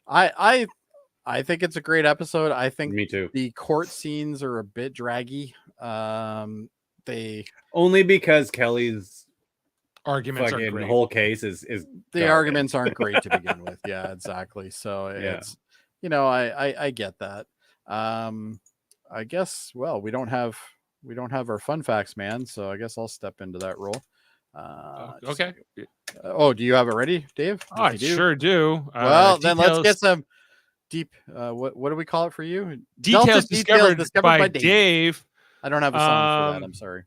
I think it's a great episode. I think me too. The court scenes are a bit draggy. They only because Kelly's arguments are great. Whole case is the arguments aren't great to begin with. Yeah, exactly. So it's I get that. I guess we don't have our fun facts, man. So I guess I'll step into that role. Okay. Do you have it ready, Dave? I sure do. Well, then let's get some deep. What do we call it for you? Details discovered by Dave. I don't have a song for that. I'm sorry.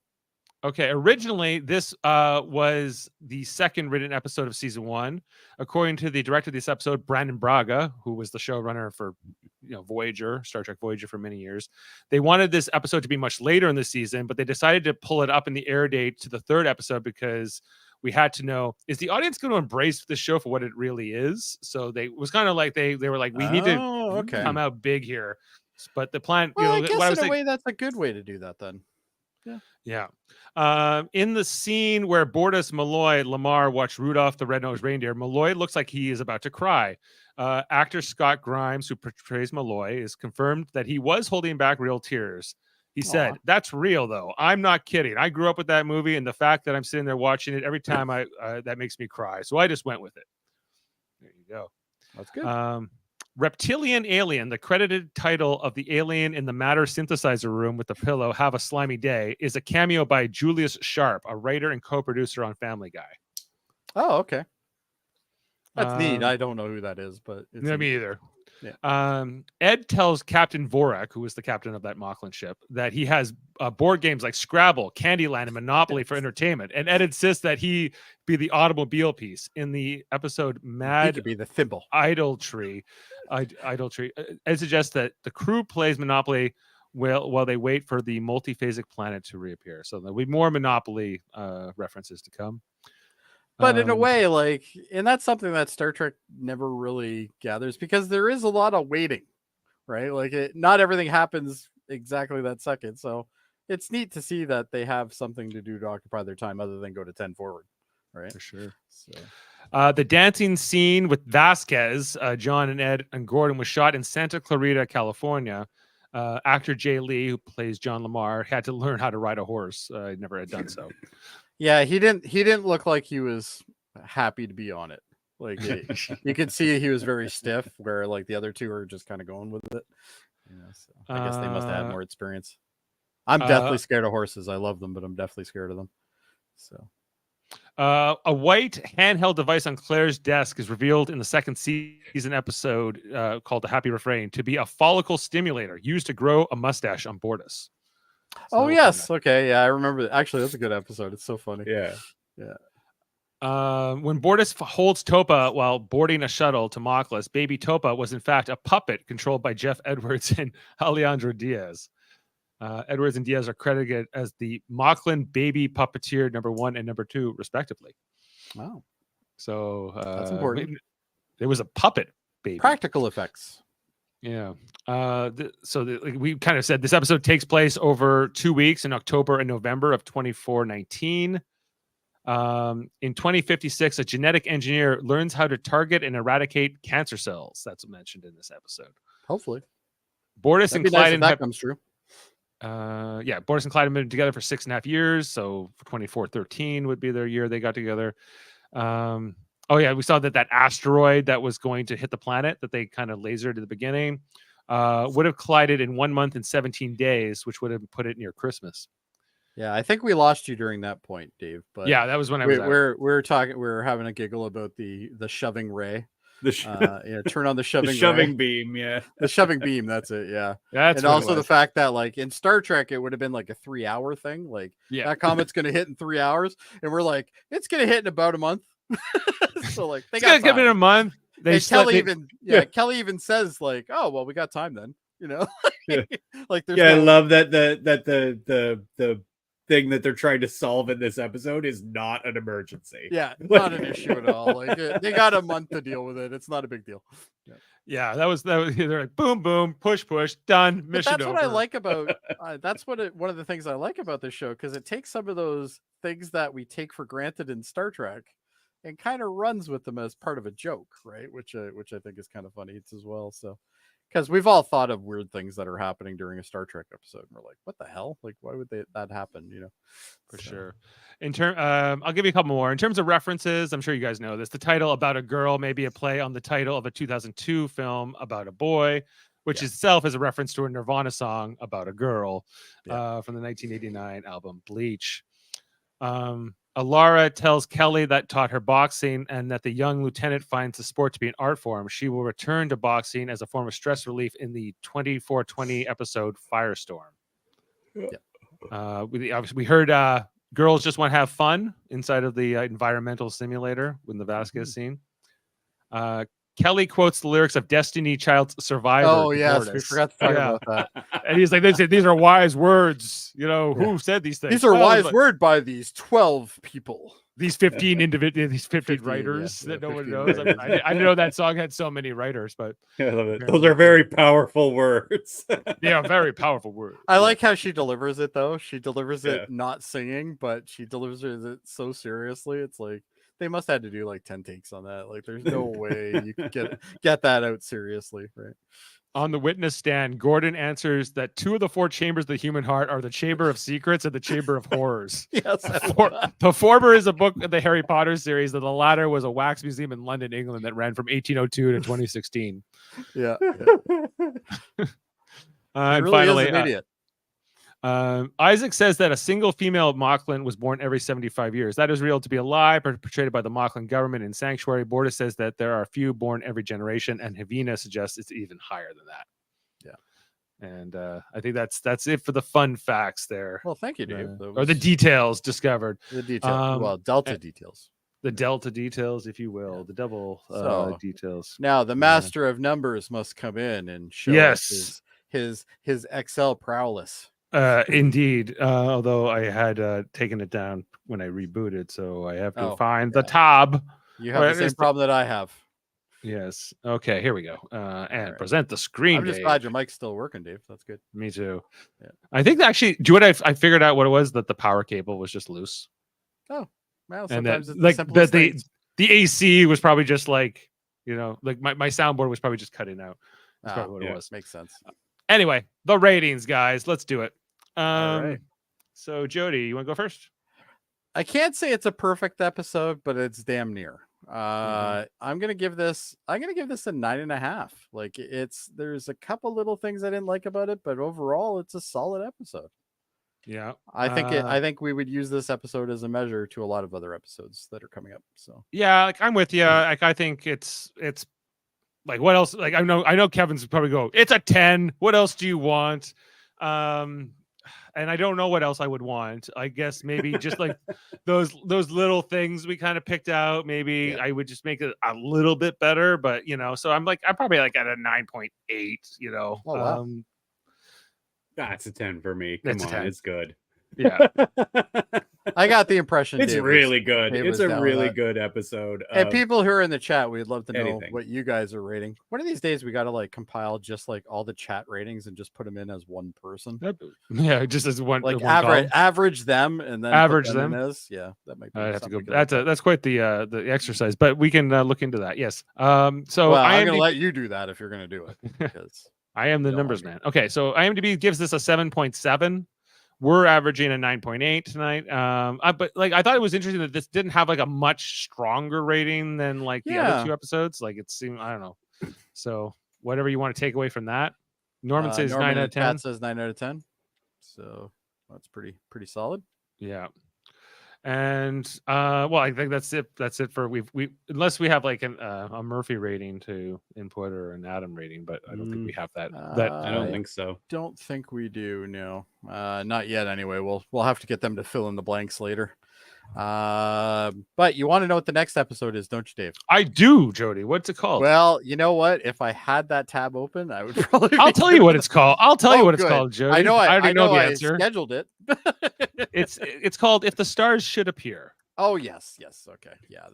Okay, originally this was the second written episode of season 1. According to the director of this episode, Brandon Braga, who was the showrunner for Voyager, Star Trek Voyager for many years, they wanted this episode to be much later in the season, but they decided to pull it up in the air date to the 3rd episode because we had to know, is the audience going to embrace the show for what it really is? So it was kind of like they were like, we need to come out big here. But the plan, well, I guess in a way that's a good way to do that then. Yeah. In the scene where Bortus, Malloy, Lamar watch Rudolph the Red-Nosed Reindeer, Malloy looks like he is about to cry. Actor Scott Grimes, who portrays Malloy, is confirmed that he was holding back real tears. He said, "That's real, though. I'm not kidding. I grew up with that movie, and the fact that I'm sitting there watching it every time that makes me cry. So I just went with it." There you go. That's good. Reptilian Alien, the credited title of the alien in the matter synthesizer room with the pillow, Have a Slimy Day, is a cameo by Julius Sharp, a writer and co-producer on Family Guy. Oh, okay. That's neat. I don't know who that is, but it's me either. Yeah. Ed tells Captain Vorak, who was the captain of that Mocklin ship, that he has board games like Scrabble, Candyland, and Monopoly for entertainment. And Ed insists that he be the automobile piece in the episode Mad he could be the thimble. Idolatry. Ed suggests that the crew plays Monopoly while they wait for the multiphasic planet to reappear. So there'll be more Monopoly references to come. But in a way, and that's something that Star Trek never really gathers because there is a lot of waiting, right? Not everything happens exactly that second. So it's neat to see that they have something to do to occupy their time other than go to 10 forward, right? For sure. So. The dancing scene with Vasquez, John and Ed and Gordon was shot in Santa Clarita, California. Actor Jay Lee, who plays John Lamar, had to learn how to ride a horse. He never had done so. Yeah, he didn't look like he was happy to be on it. You could see he was very stiff, where the other two are just kind of going with it. So I guess they must have had more experience. I'm definitely scared of horses. I love them, but I'm definitely scared of them. So a white handheld device on Claire's desk is revealed in the second season episode called The Happy Refrain to be a follicle stimulator used to grow a mustache on Bortus. Oh, yes. Okay. Yeah, I remember. Actually, that's a good episode. It's so funny. Yeah. When Bortus holds Topa while boarding a shuttle to Moklis, baby Topa was in fact a puppet controlled by Jeff Edwards and Alejandro Diaz. Edwards and Diaz are credited as the Mocklin baby puppeteer number 1 and number 2, respectively. Wow. So that's important. There was a puppet baby. Practical effects. Yeah. We kind of said this episode takes place over 2 weeks in October and November of 2419. In 2056, a genetic engineer learns how to target and eradicate cancer cells. That's mentioned in this episode. Hopefully. Bortus and Clyde that comes true. Bortus and Clyde have been together for 6.5 years. So 2413 would be their year they got together. We saw that asteroid that was going to hit the planet that they kind of lasered at the beginning would have collided in 1 month and 17 days, which would have put it near Christmas. Yeah, I think we lost you during that point, Dave. But yeah, that was when we're having a giggle about the shoving ray. Turn on the shoving beam. Yeah, the shoving beam. That's it. Yeah, and also the fact that in Star Trek it would have been a 3-hour thing. That comet's going to hit in 3 hours, and we're like, it's going to hit in about a month. So they it's gonna give it a month. Kelly even says oh well, we got time then. I love that the thing that they're trying to solve in this episode is not an emergency. Yeah, not an issue at all. They got a month to deal with it. It's not a big deal. Yeah, that was they're like boom, boom, push, done. Mission that's over. What I like about one of the things I like about this show, because it takes some of those things that we take for granted in Star Trek and kind of runs with them as part of a joke, right? Which I think is kind of funny as well. So, because we've all thought of weird things that are happening during a Star Trek episode, and we're like, "What the hell? Why would that happen?" For sure. I'll give you a couple more. In terms of references, I'm sure you guys know this. The title "About a Girl" may be a play on the title of a 2002 film about a boy, which itself is a reference to a Nirvana song about a girl from the 1989 album Bleach. Alara tells Kelly that taught her boxing and that the young lieutenant finds the sport to be an art form. She will return to boxing as a form of stress relief in the 2420 episode Firestorm. We heard Girls just want to have fun inside of the environmental simulator in the Vasquez scene. Kelly quotes the lyrics of Destiny Child's Survivor. Oh, to yes. We Gortys. forgot to talk about that. And he's like, these are wise words. You know, who said these things? These are Well, wise but words by these 12 people. These 15 these 15 15, writers yeah, that no one 15 knows. writers. I know that song had so many writers, but I love it. Those are very powerful words. yeah, very powerful words. I like how she delivers it, though. She delivers Yeah. it not singing, but she delivers it so seriously. It's like they must have had to do like 10 takes on that. Like, there's no way you could get that out seriously, right? On the witness stand, Gordon answers that 2 of the 4 chambers of the human heart are the Chamber of Secrets and the Chamber of Horrors. Yes. The former is a book of the Harry Potter series, and the latter was a wax museum in London, England that ran from 1802 to 2016. Yeah. And really finally, is an idiot. Isaac says that a single female Moclan was born every 75 years. That is real to be a lie, perpetrated by the Moclan government in Sanctuary. Borda says that there are a few born every generation, and Havina suggests it's even higher than that. Yeah. And I think that's it for the fun facts there. Well, thank you, Dave. Or the details discovered. The details. Well, Delta details. The Delta details, if you will. The double details. Now, the master of numbers must come in and show us his Excel prowess. Indeed. Although I had taken it down when I rebooted, so I have to find the tab. You have the same problem that I have. Yes. Okay, here we go. And present the screen. I'm just glad your mic's still working, Dave. That's good. Me too. Yeah. I think actually, do you know what I figured out what it was, that the power cable was just loose. Oh, well, And sometimes that, it's like simplest the things. AC was probably just like, you know, like my soundboard was probably just cutting out. That's probably what it was. Makes sense. Anyway, the ratings, guys. Let's do it. All right. So Jody, you want to go first? I can't say it's a perfect episode, but it's damn near. I'm gonna give this a 9.5. Like, there's a couple little things I didn't like about it, but overall it's a solid episode. Yeah. I think we would use this episode as a measure to a lot of other episodes that are coming up. So yeah, like I'm with you. Like I think it's like, what else? Like I know Kevin's probably go, it's a 10. What else do you want? And I don't know what else I would want. I guess maybe just like those little things we kind of picked out. Maybe I would just make it a little bit better, but you know, so I'm probably like at a 9.8, you know. Oh, wow. That's a 10 for me. Come on, it's good. Yeah. I got the impression it's Dave really was, good. Dave It's was a down really with that. good episode. And people who are in the chat, we'd love to know anything. what you guys are rating. One of these days, we got to like compile just like all the chat ratings and just put them in as one person. Yeah, just as one. Like one column. average them and then Average put them. in as, that might be. I have to go. something we could look That's quite the exercise, but we can look into that. Yes. So well, I'm going IMDb to let you do that if you're going to do it, because I am the don't numbers want man. Okay, so IMDb gives this a 7.7. We're averaging a 9.8 tonight. But like I thought it was interesting that this didn't have like a much stronger rating than like the other 2 episodes. Like it seemed, I don't know. So whatever you want to take away from that. Norman says 9 out of 10. Pat says 9 out of 10. So that's pretty solid. Yeah. And well, I think that's it. That's it for we unless we have like a Murphy rating to input or an Adam rating, but I don't think we have that. I don't think so. Don't think we do. No, not yet. Anyway, we'll have to get them to fill in the blanks later. But you want to know what the next episode is, don't you, Dave? I do, Jody. What's it called? Well, you know what? If I had that tab open, I would probably. I'll tell you what it's called. I'll tell you what it's good. called, Jody. I know. I already know the I answer. scheduled it. It's called If the Stars Should Appear. Oh yes. Okay. Yeah.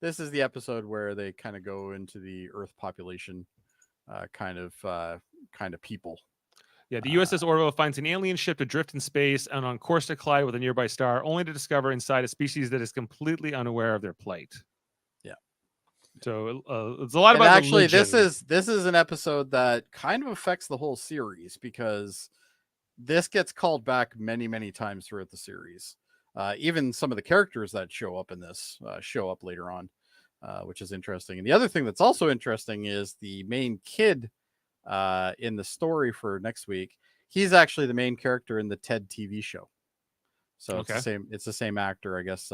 This is the episode where they kind of go into the Earth population, kind of people. Yeah, the U.S.S. Orville finds an alien ship adrift in space and on course to collide with a nearby star, only to discover inside a species that is completely unaware of their plight. Yeah. So it's a lot about actually religion. this is an episode that kind of affects the whole series, because this gets called back many times throughout the series. Even some of the characters that show up in this show up later on, which is interesting. And the other thing that's also interesting is the main kid in the story for next week. He's actually the main character in the Ted TV show. So it's the same actor, I guess.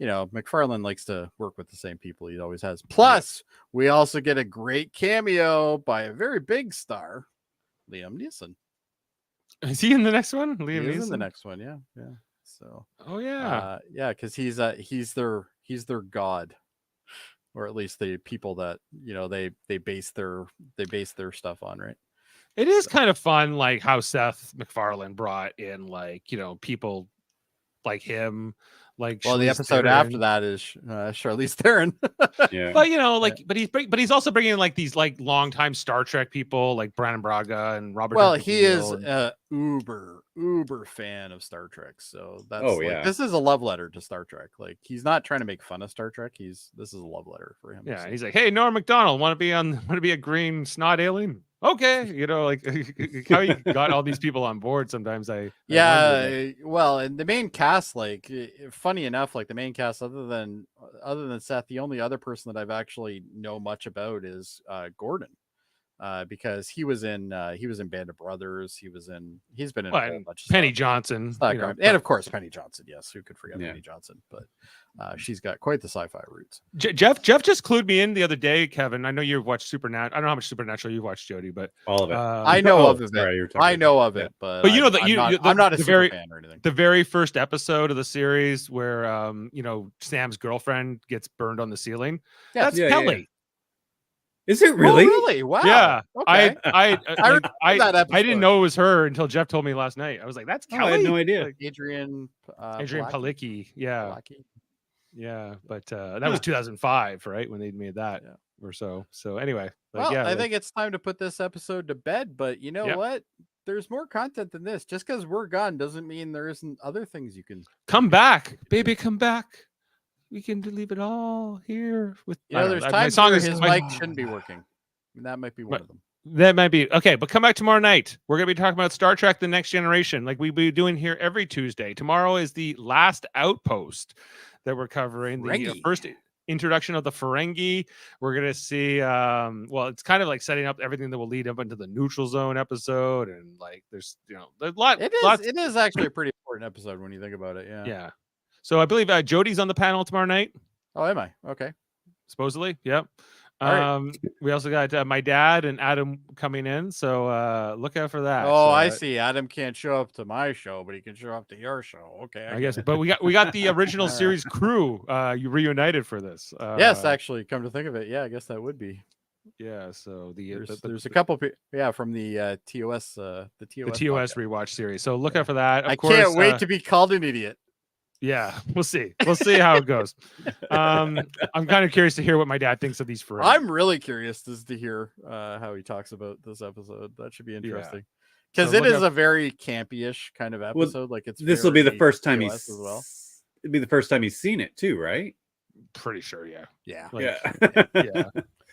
McFarlane likes to work with the same people he always has. Plus, we also get a great cameo by a very big star, Liam Neeson. Is he in the next one? He is in the next one, yeah. So yeah, because he's their god, or at least the people that they base their stuff on, right? it is kind of fun, like how Seth MacFarlane brought in people like him, like Well, the Charlize episode Theron. after that is Charlize Theron. Yeah, but but he's also bringing in like these like longtime Star Trek people like Brandon Braga and Robert. Well, Duncan he is Neal. a uber fan of Star Trek, so that's Oh, yeah. this is a love letter to Star Trek. Like, he's not trying to make fun of Star Trek. This is a love letter for him. Yeah, so. he's like, hey, Norm Macdonald, want to be a green snot alien? Okay, like how you got all these people on board. Sometimes I wonder, well, and the main cast, like, funny enough, like the main cast, other than Seth, the only other person that I've actually know much about is Gordon, because he was in Band of Brothers. He's been in a whole bunch of Penny stuff. Johnson, And of course Penny Johnson. Yes, who could forget Yeah. Penny Johnson? But she's got quite the sci-fi roots. Jeff just clued me in the other day, Kevin. I know you've watched Supernatural. I don't know how much Supernatural you've watched, Jody, but all of it. I know of it. Sorry, you're talking I know about- of it, but But you know that I'm not a the super very fan or anything. the very first episode of the series where Sam's girlfriend gets burned on the ceiling. Yeah. That's Yeah, Kelly. yeah. Is it really? Oh, really? Wow. Yeah, Okay. I remember that I didn't episode. know it was her until Jeff told me last night. I was like, "That's Oh, Kelly." I had no idea. Like, Adrian Palicki. Yeah, Palicki. yeah. But that was 2005, right, when they made that Yeah. or so. So anyway, Well, yeah, I think it's time to put this episode to bed. But you know Yeah. what? There's more content than this. Just because we're gone doesn't mean there isn't other things you can. come back, baby, come back. We can leave it all here with. I don't There's know, my times song where is- his my- mic shouldn't be working. And that might be one of them. That might be okay, but come back tomorrow night. We're going to be talking about Star Trek: The Next Generation, like we be doing here every Tuesday. Tomorrow is the last outpost that we're covering. The Ferengi. first introduction of the Ferengi. We're going to see. Well, it's kind of like setting up everything that will lead up into the Neutral Zone episode, and like there's there's a lot. It is. lots- It is actually a pretty important episode when you think about it. Yeah. yeah. So I believe Jody's on the panel tomorrow night. Oh, am I? Okay. Supposedly, yep. All right. We also got my dad and Adam coming in, so look out for that. Oh, So, I see. Adam can't show up to my show, but he can show up to your show. Okay. I guess, but we got the original series crew you reunited for this. Yes, actually, come to think of it, yeah, I guess that would be. Yeah, so There's a couple from the TOS the TOS TOS podcast. rewatch series. So look out for that. Of I course, can't wait to be called an idiot. Yeah, we'll see. We'll see how it goes. I'm kind of curious to hear what my dad thinks of these for. I'm really curious to hear how he talks about this episode. That should be interesting. Because So it look is out- a very campy-ish kind of episode. Like it's This will be the very first time TOS he's as well. It'd be the first time he's seen it too, right? pretty sure. Yeah, Yeah. Like, Yeah. yeah.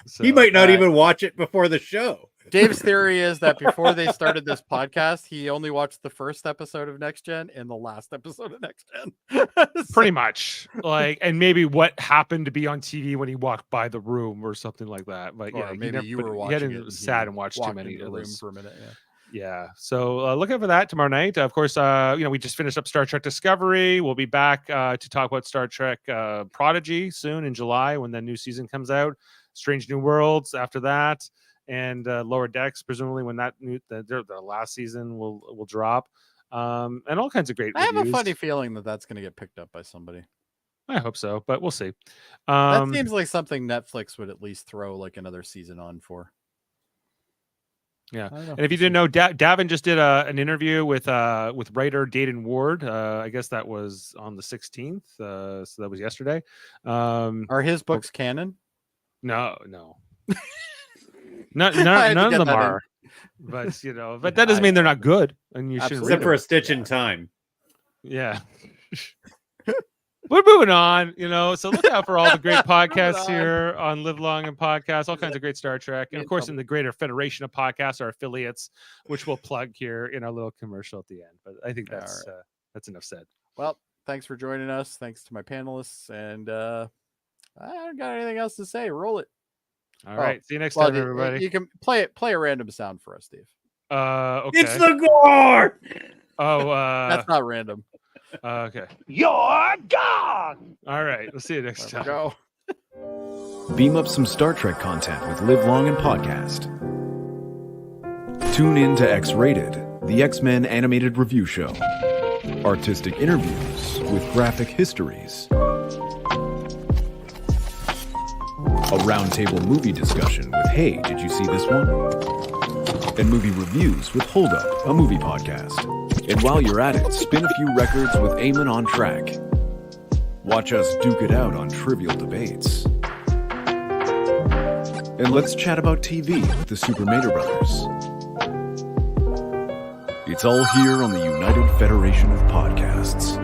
So, He might not uh, even watch it before the show. Dave's theory is that before they started this podcast, he only watched the first episode of Next Gen and the last episode of Next Gen. pretty much like, and maybe what happened to be on TV when he walked by the room or something like that. But yeah, Or he maybe never- you but were he watching hadn't it. and sat he and watched too walked many into of the room those. for a minute. Yeah. Yeah. So look out for that tomorrow night. Of course, we just finished up Star Trek Discovery. We'll be back to talk about Star Trek Prodigy soon in July when the new season comes out. Strange New Worlds after that, and Lower Decks presumably when that the last season will drop, and all kinds of great. I have a reviews. funny feeling that that's going to get picked up by somebody. I hope so, but we'll see. That seems like something Netflix would at least throw like another season on for. Yeah. I don't know. And if you didn't know, Davin just did an interview with writer Dayton Ward. I guess that was on the 16th. So that was yesterday. Are his books canon? No. I had to None of get them that in. are. But but that doesn't mean they're not good. And you shouldn't. Absolutely. Except for A Stitch in Time. Yeah. We're moving on, so look out for all the great podcasts on. here on Live Long and Podcasts, all kinds of great Star Trek. And of course, in the greater federation of podcasts, our affiliates, which we'll plug here in our little commercial at the end. But I think that's enough said. Well, thanks for joining us. Thanks to my panelists. And I don't got anything else to say. Roll it. All right. See you next time, everybody. You can play a random sound for us, Dave. Okay. It's the gore. Oh, That's not random. okay. You're gone! All right. We'll see you next There we time. go. Beam up some Star Trek content with Live Long and Podcast. Tune in to X-Rated, the X-Men animated review show. artistic interviews with graphic histories, a roundtable movie discussion with Hey, did you see this one? And movie reviews with Hold Up, a movie podcast. And while you're at it, spin a few records with Eamon on Track. Watch us duke it out on trivial debates. And let's chat about TV with the Super Mater Brothers. It's all here on the United Federation of Podcasts.